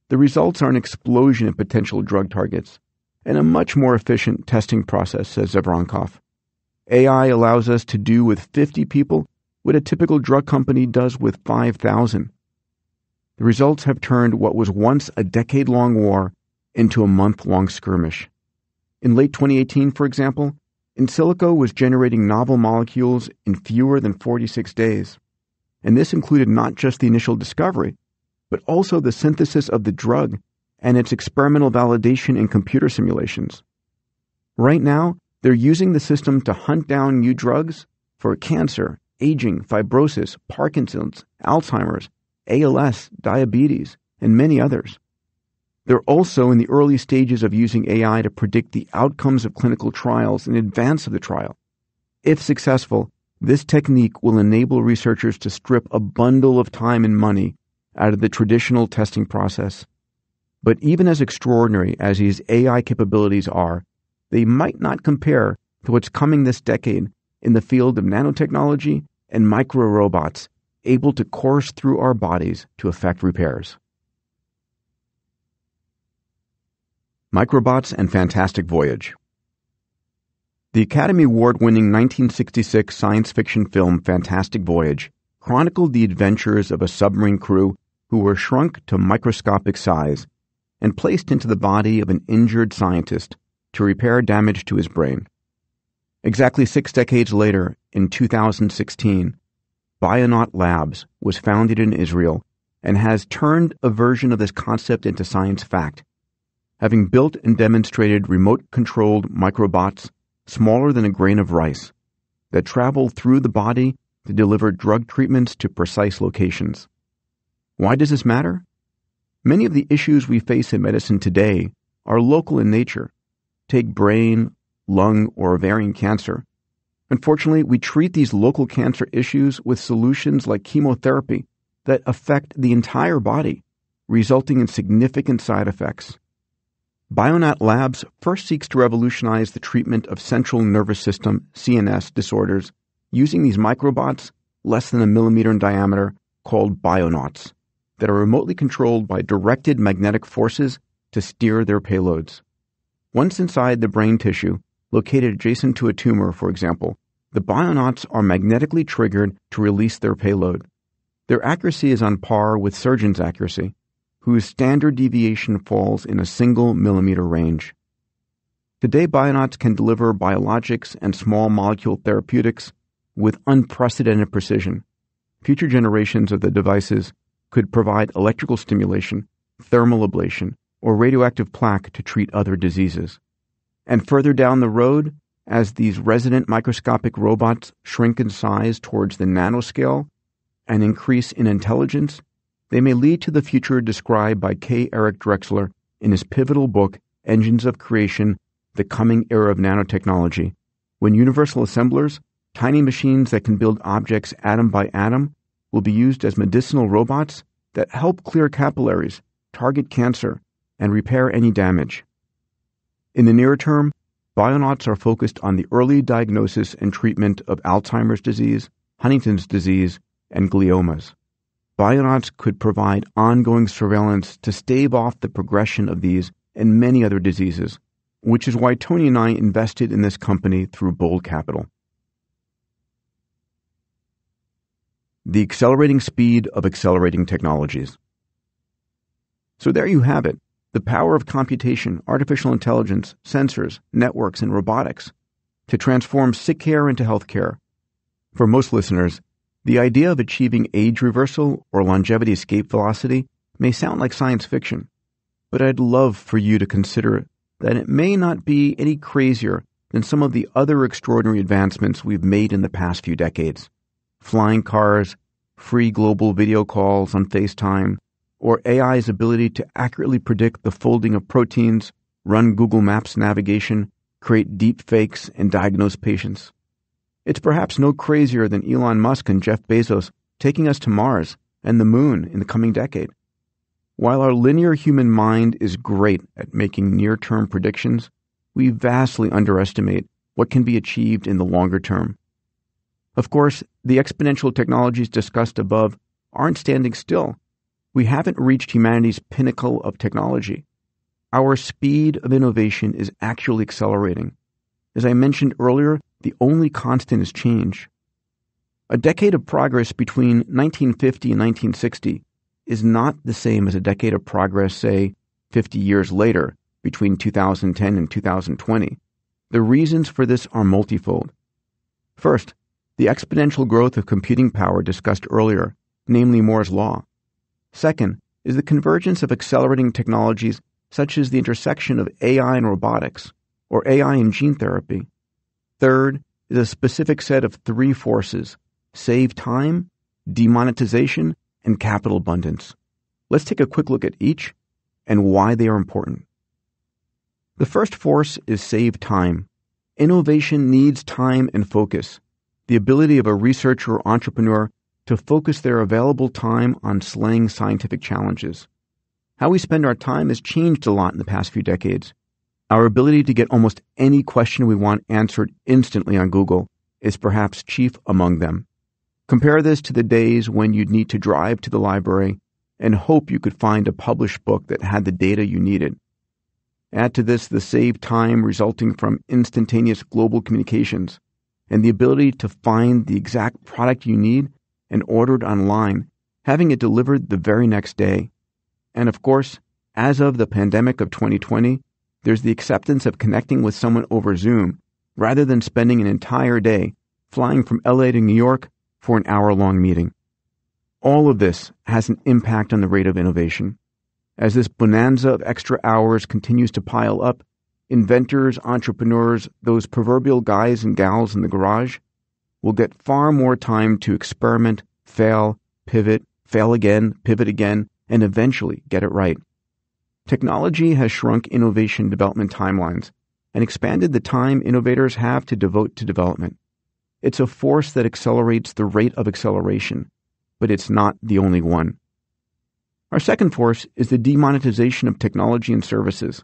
The results are an explosion of potential drug targets and a much more efficient testing process, says Zhavoronkov. AI allows us to do with 50 people what a typical drug company does with 5,000. The results have turned what was once a decade-long war into a month-long skirmish. In late 2018, for example, Insilico was generating novel molecules in fewer than 46 days. And this included not just the initial discovery, but also the synthesis of the drug and its experimental validation in computer simulations. Right now, they're using the system to hunt down new drugs for cancer, aging, fibrosis, Parkinson's, Alzheimer's, ALS, diabetes, and many others. They're also in the early stages of using AI to predict the outcomes of clinical trials in advance of the trial. If successful, this technique will enable researchers to strip a bundle of time and money out of the traditional testing process. But even as extraordinary as these AI capabilities are, they might not compare to what's coming this decade in the field of nanotechnology and micro-robots able to course through our bodies to effect repairs. Microbots and Fantastic Voyage. The Academy Award-winning 1966 science fiction film Fantastic Voyage chronicled the adventures of a submarine crew who were shrunk to microscopic size and placed into the body of an injured scientist to repair damage to his brain. Exactly 6 decades later, in 2016, Bionaut Labs was founded in Israel and has turned a version of this concept into science fact, having built and demonstrated remote-controlled microbots smaller than a grain of rice that travel through the body to deliver drug treatments to precise locations. Why does this matter? Many of the issues we face in medicine today are local in nature. Take brain, lung, or ovarian cancer. Unfortunately, we treat these local cancer issues with solutions like chemotherapy that affect the entire body, resulting in significant side effects. Bionaut Labs first seeks to revolutionize the treatment of central nervous system (CNS) disorders using these microbots less than a millimeter in diameter called Bionauts that are remotely controlled by directed magnetic forces to steer their payloads. Once inside the brain tissue, located adjacent to a tumor, for example, the Bionauts are magnetically triggered to release their payload. Their accuracy is on par with surgeon's accuracy, whose standard deviation falls in a single millimeter range. Today, Bionauts can deliver biologics and small molecule therapeutics with unprecedented precision. Future generations of the devices could provide electrical stimulation, thermal ablation, or radioactive plaque to treat other diseases. And further down the road, as these resident microscopic robots shrink in size towards the nanoscale and increase in intelligence, they may lead to the future described by K. Eric Drexler in his pivotal book, Engines of Creation, The Coming Era of Nanotechnology, When universal assemblers, tiny machines that can build objects atom by atom, will be used as medicinal robots that help clear capillaries, target cancer, and repair any damage. In the near term, bionauts are focused on the early diagnosis and treatment of Alzheimer's disease, Huntington's disease, and gliomas. Bionauts could provide ongoing surveillance to stave off the progression of these and many other diseases, which is why Tony and I invested in this company through Bold Capital. The accelerating speed of accelerating technologies. So there you have it, the power of computation, artificial intelligence, sensors, networks, and robotics to transform sick care into healthcare. For most listeners, the idea of achieving age reversal or longevity escape velocity may sound like science fiction, but I'd love for you to consider that it may not be any crazier than some of the other extraordinary advancements we've made in the past few decades. Flying cars, free global video calls on FaceTime, or AI's ability to accurately predict the folding of proteins, run Google Maps navigation, create deep fakes, and diagnose patients. It's perhaps no crazier than Elon Musk and Jeff Bezos taking us to Mars and the Moon in the coming decade. While our linear human mind is great at making near-term predictions, we vastly underestimate what can be achieved in the longer term. Of course, the exponential technologies discussed above aren't standing still. We haven't reached humanity's pinnacle of technology. Our speed of innovation is actually accelerating. As I mentioned earlier, the only constant is change. A decade of progress between 1950 and 1960 is not the same as a decade of progress, say, 50 years later, between 2010 and 2020. The reasons for this are multifold. First, the exponential growth of computing power discussed earlier, namely Moore's Law. Second is the convergence of accelerating technologies such as the intersection of AI and robotics, or AI and gene therapy. Third is a specific set of three forces: save time, demonetization, and capital abundance. Let's take a quick look at each and why they are important. The first force is save time. Innovation needs time and focus, the ability of a researcher or entrepreneur to focus their available time on slaying scientific challenges. How we spend our time has changed a lot in the past few decades. Our ability to get almost any question we want answered instantly on Google is perhaps chief among them. Compare this to the days when you'd need to drive to the library and hope you could find a published book that had the data you needed. Add to this the saved time resulting from instantaneous global communications and the ability to find the exact product you need and order it online, having it delivered the very next day. And of course, as of the pandemic of 2020, there's the acceptance of connecting with someone over Zoom rather than spending an entire day flying from LA to New York for an hour-long meeting. All of this has an impact on the rate of innovation. As this bonanza of extra hours continues to pile up, inventors, entrepreneurs, those proverbial guys and gals in the garage, will get far more time to experiment, fail, pivot, fail again, pivot again, and eventually get it right. Technology has shrunk innovation development timelines and expanded the time innovators have to devote to development. It's a force that accelerates the rate of acceleration, but it's not the only one. Our second force is the demonetization of technology and services.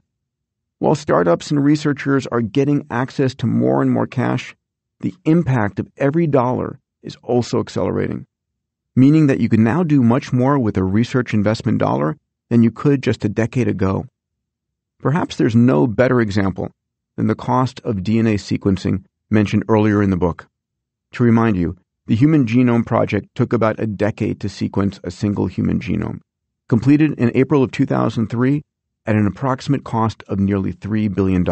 While startups and researchers are getting access to more and more cash, the impact of every dollar is also accelerating, meaning that you can now do much more with a research investment dollar than you could just a decade ago. Perhaps there's no better example than the cost of DNA sequencing mentioned earlier in the book. To remind you, the Human Genome Project took about a decade to sequence a single human genome, completed in April of 2003 at an approximate cost of nearly $3 billion.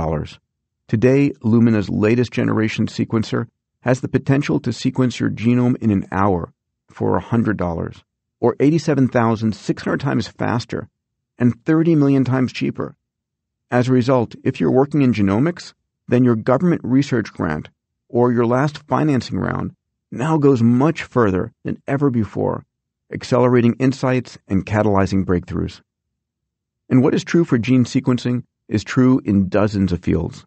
Today, Illumina's latest generation sequencer has the potential to sequence your genome in an hour for $100, or 87,600 times faster and 30 million times cheaper. As a result, if you're working in genomics, then your government research grant or your last financing round now goes much further than ever before, accelerating insights and catalyzing breakthroughs. And what is true for gene sequencing is true in dozens of fields.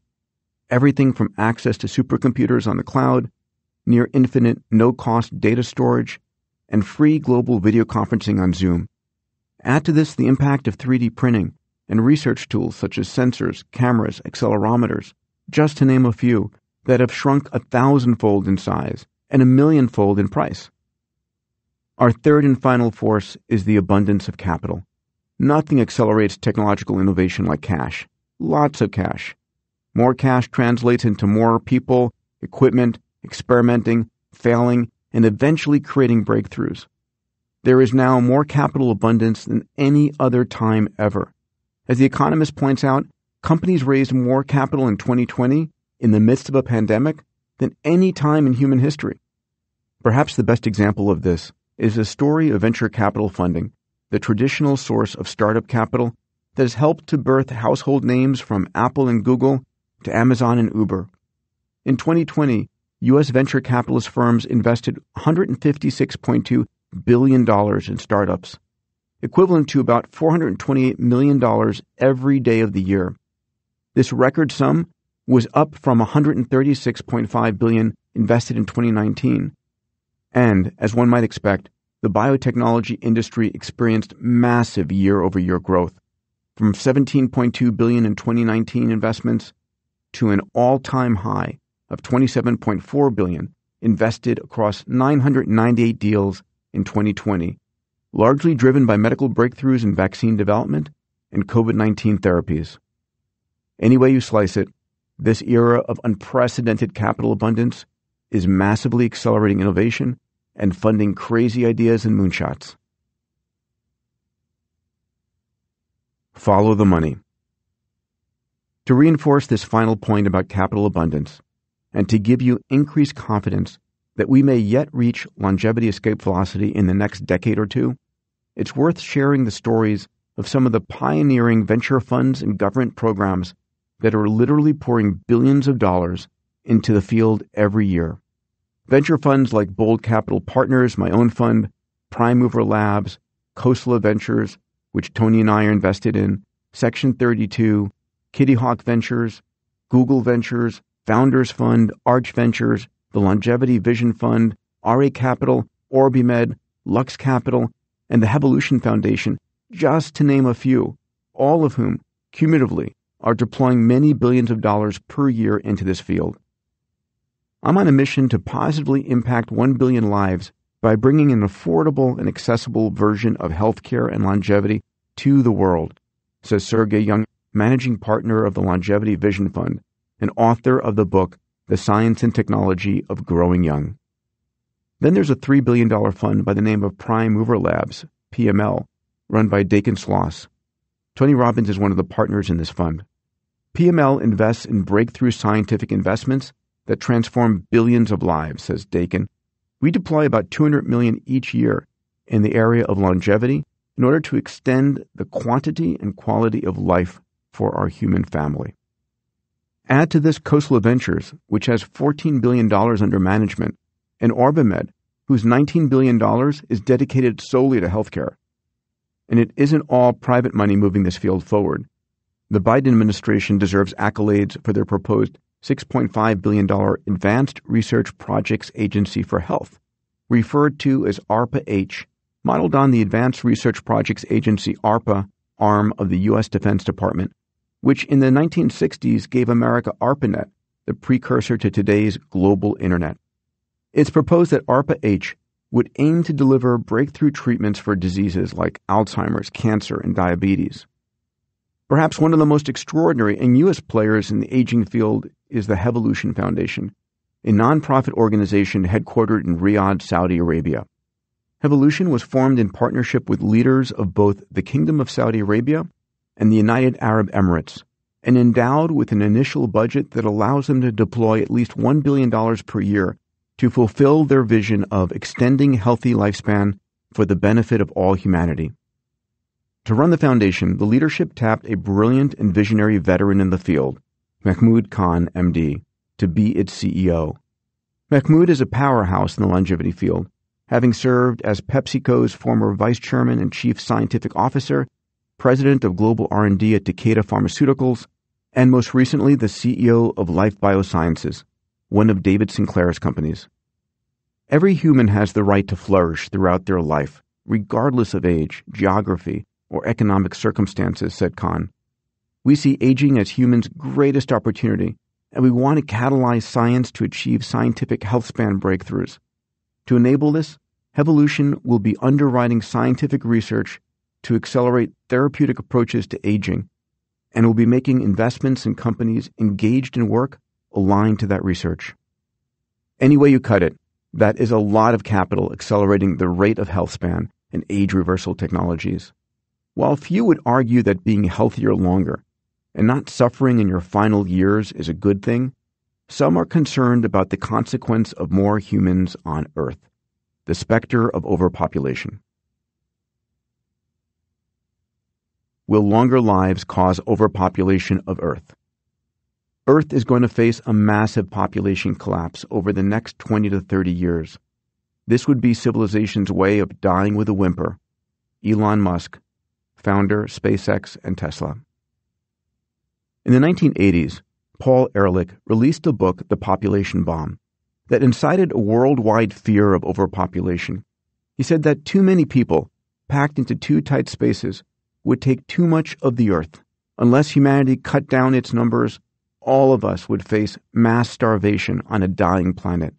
everything from access to supercomputers on the cloud, near infinite no-cost data storage, and free global video conferencing on Zoom. Add to this the impact of 3D printing and research tools such as sensors, cameras, accelerometers, just to name a few, that have shrunk 1,000-fold in size and 1,000,000-fold in price. Our third and final force is the abundance of capital. Nothing accelerates technological innovation like cash. Lots of cash. More cash translates into more people, equipment, experimenting, failing, and eventually creating breakthroughs. There is now more capital abundance than any other time ever. As The Economist points out, companies raised more capital in 2020 in the midst of a pandemic than any time in human history. Perhaps the best example of this is the story of venture capital funding, the traditional source of startup capital that has helped to birth household names from Apple and Google to Amazon and Uber. In 2020, U.S. venture capitalist firms invested $156.2 billion in startups, equivalent to about $428 million every day of the year. This record sum was up from $136.5 billion invested in 2019. And, as one might expect, the biotechnology industry experienced massive year-over-year growth, from $17.2 billion in 2019 investments to an all-time high of $27.4 billion invested across 998 deals in 2020, largely driven by medical breakthroughs in vaccine development and COVID-19 therapies. Any way you slice it, this era of unprecedented capital abundance is massively accelerating innovation and funding crazy ideas and moonshots. Follow the money. To reinforce this final point about capital abundance, and to give you increased confidence that we may yet reach longevity escape velocity in the next decade or two, it's worth sharing the stories of some of the pioneering venture funds and government programs that are literally pouring billions of dollars into the field every year. Venture funds like Bold Capital Partners, my own fund, Prime Mover Labs, Khosla Ventures, which Tony and I are invested in, Section 32, Kitty Hawk Ventures, Google Ventures, Founders Fund, Arch Ventures, the Longevity Vision Fund, RA Capital, OrbiMed, Lux Capital, and the Hevolution Foundation, just to name a few, all of whom, cumulatively, are deploying many billions of dollars per year into this field. I'm on a mission to positively impact 1 billion lives by bringing an affordable and accessible version of healthcare and longevity to the world, says Sergey Young, managing partner of the Longevity Vision Fund and author of the book, The Science and Technology of Growing Young. Then there's a $3 billion fund by the name of Prime Mover Labs, PML, run by Dakin Sloss. Tony Robbins is one of the partners in this fund. PML invests in breakthrough scientific investments that transform billions of lives, says Dakin. We deploy about $200 million each year in the area of longevity in order to extend the quantity and quality of life for our human family. Add to this Khosla Ventures, which has $14 billion under management, and OrbiMed, whose $19 billion is dedicated solely to healthcare. And it isn't all private money moving this field forward. The Biden administration deserves accolades for their proposed $6.5 billion Advanced Research Projects Agency for Health, referred to as ARPA-H, modeled on the Advanced Research Projects Agency ARPA arm of the U.S. Defense Department, which in the 1960s gave America ARPANET, the precursor to today's global internet. It's proposed that ARPA-H would aim to deliver breakthrough treatments for diseases like Alzheimer's, cancer, and diabetes. Perhaps one of the most extraordinary and newest players in the aging field is the Hevolution Foundation, a nonprofit organization headquartered in Riyadh, Saudi Arabia. Hevolution was formed in partnership with leaders of both the Kingdom of Saudi Arabia and the United Arab Emirates, and endowed with an initial budget that allows them to deploy at least $1 billion per year to fulfill their vision of extending healthy lifespan for the benefit of all humanity. To run the foundation, the leadership tapped a brilliant and visionary veteran in the field, Mahmoud Khan, MD, to be its CEO. Mahmoud is a powerhouse in the longevity field, having served as PepsiCo's former vice chairman and chief scientific officer, president of global R&D at Takeda Pharmaceuticals, and most recently the CEO of Life Biosciences, one of David Sinclair's companies. Every human has the right to flourish throughout their life, regardless of age, geography, or economic circumstances, said Kahn. We see aging as humans' greatest opportunity, and we want to catalyze science to achieve scientific health span breakthroughs. To enable this, Hevolution will be underwriting scientific research to accelerate therapeutic approaches to aging, and will be making investments in companies engaged in work aligned to that research. Any way you cut it, that is a lot of capital accelerating the rate of health span and age reversal technologies. While few would argue that being healthier longer and not suffering in your final years is a good thing, some are concerned about the consequence of more humans on Earth, the specter of overpopulation. Will longer lives cause overpopulation of Earth? Earth is going to face a massive population collapse over the next 20 to 30 years. This would be civilization's way of dying with a whimper. Elon Musk, founder, SpaceX, and Tesla. In the 1980s, Paul Ehrlich released a book, The Population Bomb, that incited a worldwide fear of overpopulation. He said that too many people, packed into too tight spaces, would take too much of the Earth. Unless humanity cut down its numbers, all of us would face mass starvation on a dying planet.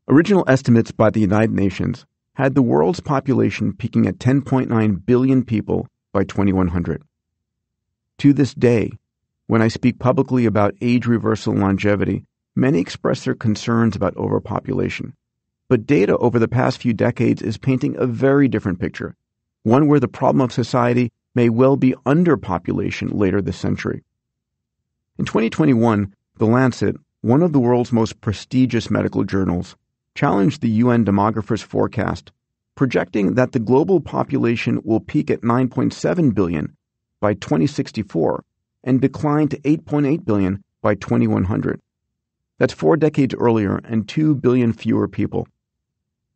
Original estimates by the United Nations had the world's population peaking at 10.9 billion people by 2100. To this day, when I speak publicly about age reversal and longevity, many express their concerns about overpopulation. But data over the past few decades is painting a very different picture, one where the problem of society may well be underpopulation later this century. In 2021, The Lancet, one of the world's most prestigious medical journals, challenged the UN demographer's forecast, projecting that the global population will peak at 9.7 billion by 2064 and decline to 8.8 billion by 2100. That's 4 decades earlier and 2 billion fewer people.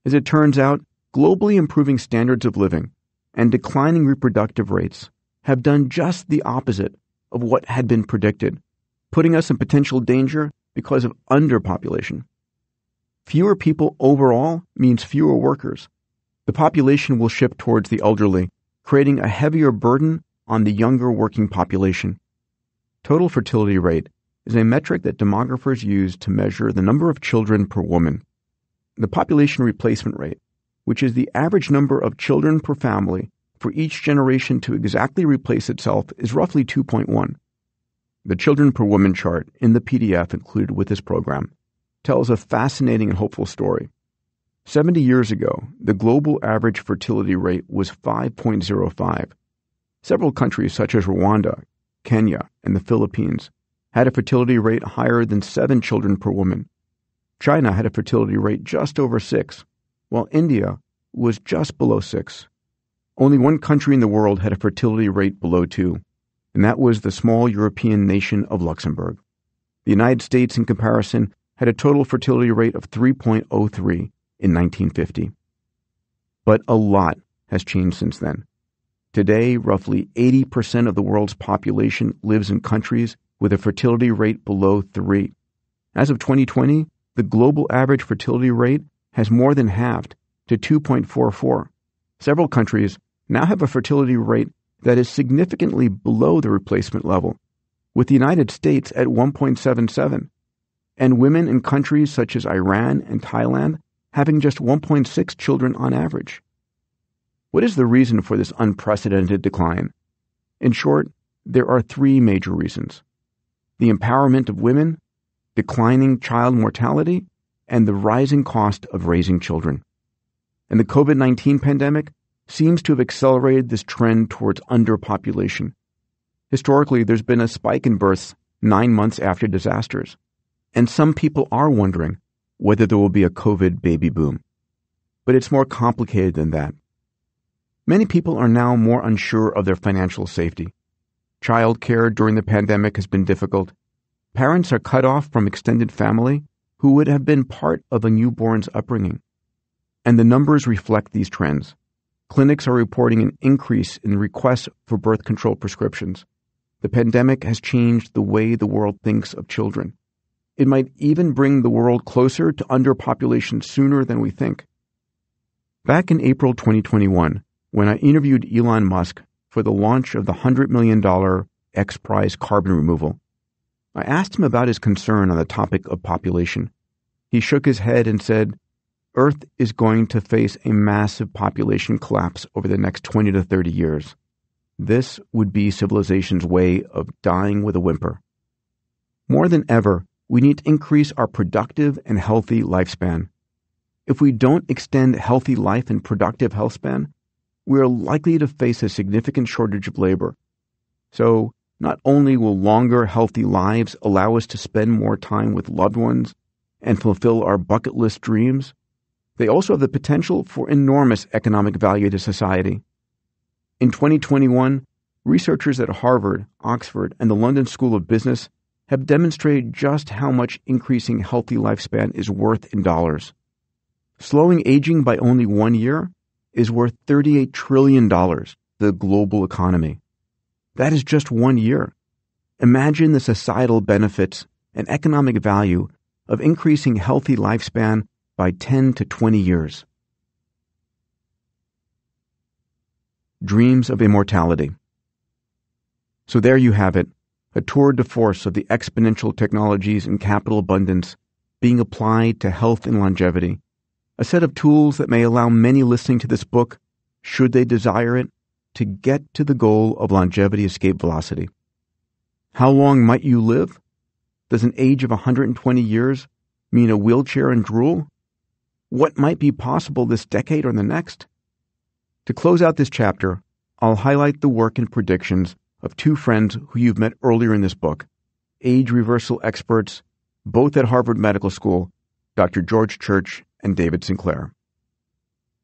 As it turns out, globally improving standards of living and declining reproductive rates have done just the opposite of what had been predicted, putting us in potential danger because of underpopulation. Fewer people overall means fewer workers. The population will shift towards the elderly, creating a heavier burden on the younger working population. Total fertility rate is a metric that demographers use to measure the number of children per woman. The population replacement rate, which is the average number of children per family for each generation to exactly replace itself, is roughly 2.1. The children per woman chart in the PDF included with this program tells a fascinating and hopeful story. 70 years ago, the global average fertility rate was 5.05. Several countries such as Rwanda, Kenya, and the Philippines had a fertility rate higher than 7 children per woman. China had a fertility rate just over 6, while India was just below 6. Only one country in the world had a fertility rate below 2, and that was the small European nation of Luxembourg. The United States, in comparison, had a total fertility rate of 3.03 in 1950. But a lot has changed since then. Today, roughly 80% of the world's population lives in countries with a fertility rate below 3. As of 2020, the global average fertility rate has more than halved to 2.44. Several countries now have a fertility rate that is significantly below the replacement level, with the United States at 1.77, and women in countries such as Iran and Thailand having just 1.6 children on average. What is the reason for this unprecedented decline? In short, there are 3 major reasons: the empowerment of women, declining child mortality, and the rising cost of raising children. And the COVID-19 pandemic seems to have accelerated this trend towards underpopulation. Historically, there's been a spike in births 9 months after disasters, and some people are wondering whether there will be a COVID baby boom. But it's more complicated than that. Many people are now more unsure of their financial safety. Child care during the pandemic has been difficult. Parents are cut off from extended family who would have been part of a newborn's upbringing. And the numbers reflect these trends. Clinics are reporting an increase in requests for birth control prescriptions. The pandemic has changed the way the world thinks of children. It might even bring the world closer to underpopulation sooner than we think. Back in April 2021, when I interviewed Elon Musk for the launch of the $100 million X Prize carbon removal, I asked him about his concern on the topic of population. He shook his head and said, Earth is going to face a massive population collapse over the next 20 to 30 years. This would be civilization's way of dying with a whimper. More than ever, we need to increase our productive and healthy lifespan. If we don't extend healthy life and productive health span, we are likely to face a significant shortage of labor. So, not only will longer, healthy lives allow us to spend more time with loved ones and fulfill our bucket list dreams, they also have the potential for enormous economic value to society. In 2021, researchers at Harvard, Oxford, and the London School of Business have demonstrated just how much increasing healthy lifespan is worth in dollars. Slowing aging by only 1 year is worth $38 trillion, the global economy. That is just 1 year. Imagine the societal benefits and economic value of increasing healthy lifespan by 10 to 20 years. Dreams of immortality. So there you have it, a tour de force of the exponential technologies and capital abundance being applied to health and longevity, a set of tools that may allow many listening to this book, should they desire it, to get to the goal of longevity escape velocity. How long might you live? Does an age of 120 years mean a wheelchair and drool? What might be possible this decade or the next? To close out this chapter, I'll highlight the work and predictions of two friends who you've met earlier in this book, age reversal experts, both at Harvard Medical School, Dr. George Church and David Sinclair.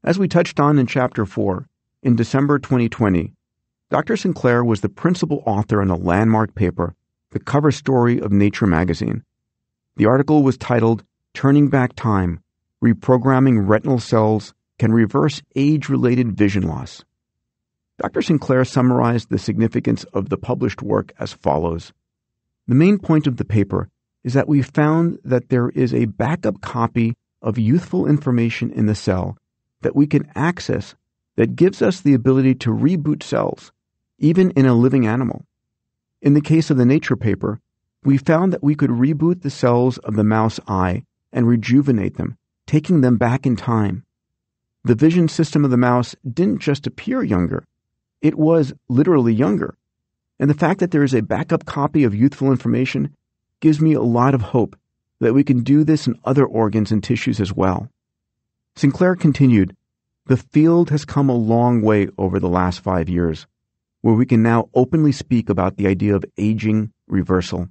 As we touched on in Chapter 4, in December 2020, Dr. Sinclair was the principal author on a landmark paper, the cover story of Nature magazine. The article was titled, Turning Back Time, Reprogramming Retinal Cells Can Reverse Age-Related Vision Loss. Dr. Sinclair summarized the significance of the published work as follows. The main point of the paper is that we found that there is a backup copy of youthful information in the cell that we can access that gives us the ability to reboot cells, even in a living animal. In the case of the Nature paper, we found that we could reboot the cells of the mouse eye and rejuvenate them, taking them back in time. The vision system of the mouse didn't just appear younger, it was literally younger. And the fact that there is a backup copy of youthful information gives me a lot of hope that we can do this in other organs and tissues as well. Sinclair continued, the field has come a long way over the last 5 years, where we can now openly speak about the idea of aging reversal.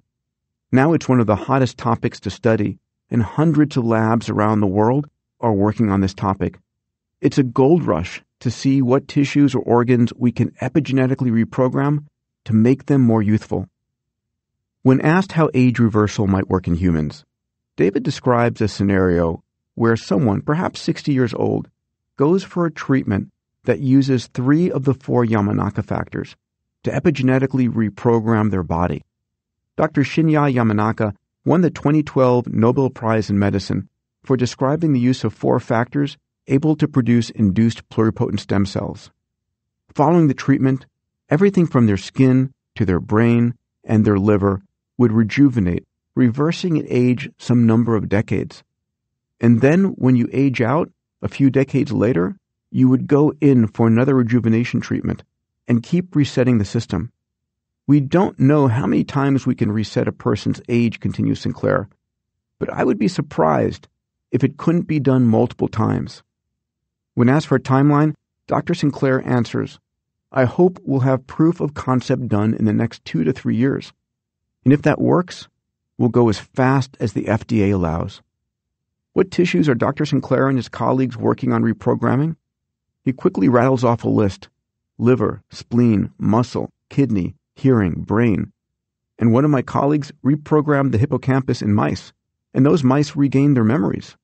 Now it's one of the hottest topics to study, and hundreds of labs around the world are working on this topic. It's a gold rush to see what tissues or organs we can epigenetically reprogram to make them more youthful. When asked how age reversal might work in humans, David describes a scenario where someone, perhaps 60 years old, goes for a treatment that uses 3 of the 4 Yamanaka factors to epigenetically reprogram their body. Dr. Shinya Yamanaka won the 2012 Nobel Prize in Medicine for describing the use of 4 factors able to produce induced pluripotent stem cells. Following the treatment, everything from their skin to their brain and their liver would rejuvenate, reversing at age some number of decades. And then when you age out, a few decades later, you would go in for another rejuvenation treatment and keep resetting the system. We don't know how many times we can reset a person's age, continues Sinclair, but I would be surprised if it couldn't be done multiple times. When asked for a timeline, Dr. Sinclair answers, I hope we'll have proof of concept done in the next 2 to 3 years. And if that works, we'll go as fast as the FDA allows. What tissues are Dr. Sinclair and his colleagues working on reprogramming? He quickly rattles off a list. Liver, spleen, muscle, kidney, hearing, brain. And one of my colleagues reprogrammed the hippocampus in mice, and those mice regained their memories.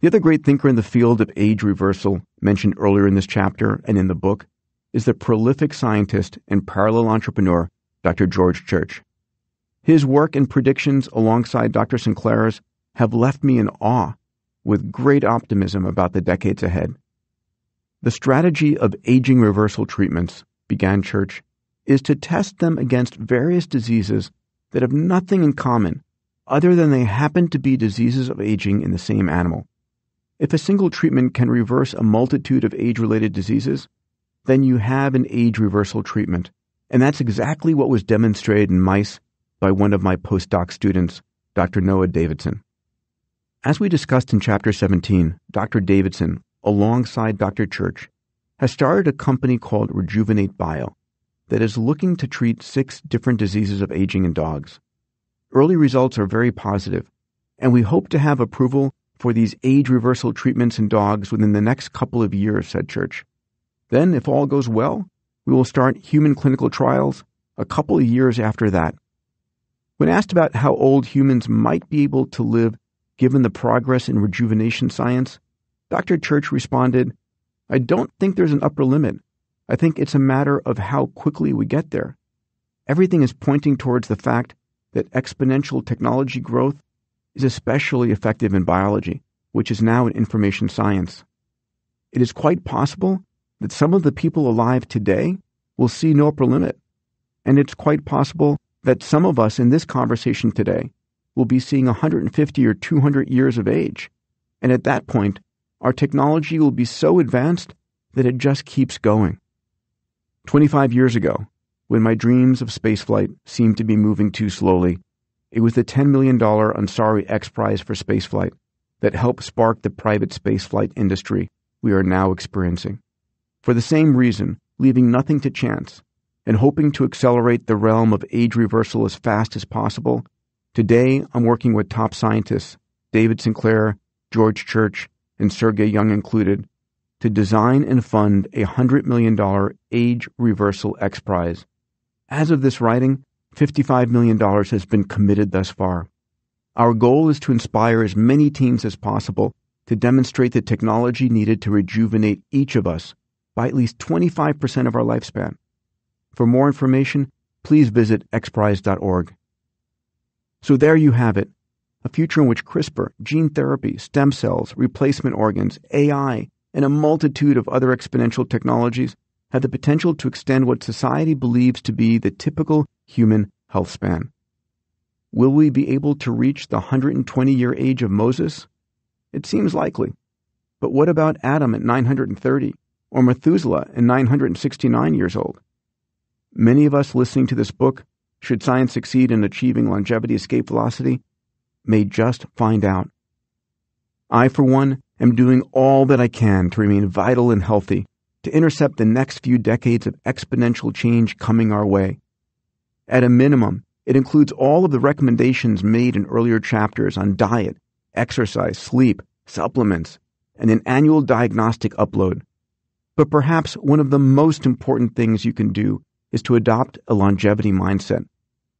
The other great thinker in the field of age reversal, mentioned earlier in this chapter and in the book, is the prolific scientist and parallel entrepreneur Dr. George Church. His work and predictions alongside Dr. Sinclair's have left me in awe with great optimism about the decades ahead. The strategy of aging reversal treatments, began Church, is to test them against various diseases that have nothing in common other than they happen to be diseases of aging in the same animal. If a single treatment can reverse a multitude of age-related diseases, then you have an age reversal treatment. And that's exactly what was demonstrated in mice by one of my postdoc students, Dr. Noah Davidson. As we discussed in Chapter 17, Dr. Davidson, alongside Dr. Church, has started a company called Rejuvenate Bio that is looking to treat 6 different diseases of aging in dogs. Early results are very positive, and we hope to have approval for these age reversal treatments in dogs within the next couple of years, said Church. Then, if all goes well, we will start human clinical trials a couple of years after that. When asked about how old humans might be able to live given the progress in rejuvenation science, Dr. Church responded, "I don't think there's an upper limit. I think it's a matter of how quickly we get there. Everything is pointing towards the fact that exponential technology growth is especially effective in biology, which is now in information science. It is quite possible that some of the people alive today will see no upper limit, and it's quite possible that some of us in this conversation today will be seeing 150 or 200 years of age, and at that point, our technology will be so advanced that it just keeps going." 25 years ago, when my dreams of spaceflight seemed to be moving too slowly, it was the $10 million Ansari X Prize for spaceflight that helped spark the private spaceflight industry we are now experiencing. For the same reason, leaving nothing to chance, and hoping to accelerate the realm of age reversal as fast as possible, today I'm working with top scientists, David Sinclair, George Church, and Sergey Young included, to design and fund a $100 million Age Reversal X Prize. As of this writing, $55 million has been committed thus far. Our goal is to inspire as many teams as possible to demonstrate the technology needed to rejuvenate each of us by at least 25% of our lifespan. For more information, please visit xprize.org. So there you have it, a future in which CRISPR, gene therapy, stem cells, replacement organs, AI, and a multitude of other exponential technologies have the potential to extend what society believes to be the typical human health span. Will we be able to reach the 120-year age of Moses? It seems likely. But what about Adam at 930, or Methuselah at 969 years old? Many of us listening to this book, should science succeed in achieving longevity escape velocity, may just find out. I, for one, am doing all that I can to remain vital and healthy, to intercept the next few decades of exponential change coming our way. At a minimum, it includes all of the recommendations made in earlier chapters on diet, exercise, sleep, supplements, and an annual diagnostic upload. But perhaps one of the most important things you can do is to adopt a longevity mindset,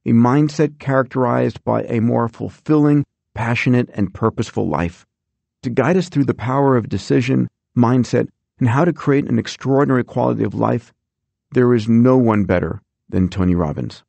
a mindset characterized by a more fulfilling, passionate, and purposeful life. To guide us through the power of decision, mindset, and how to create an extraordinary quality of life, there is no one better than Tony Robbins.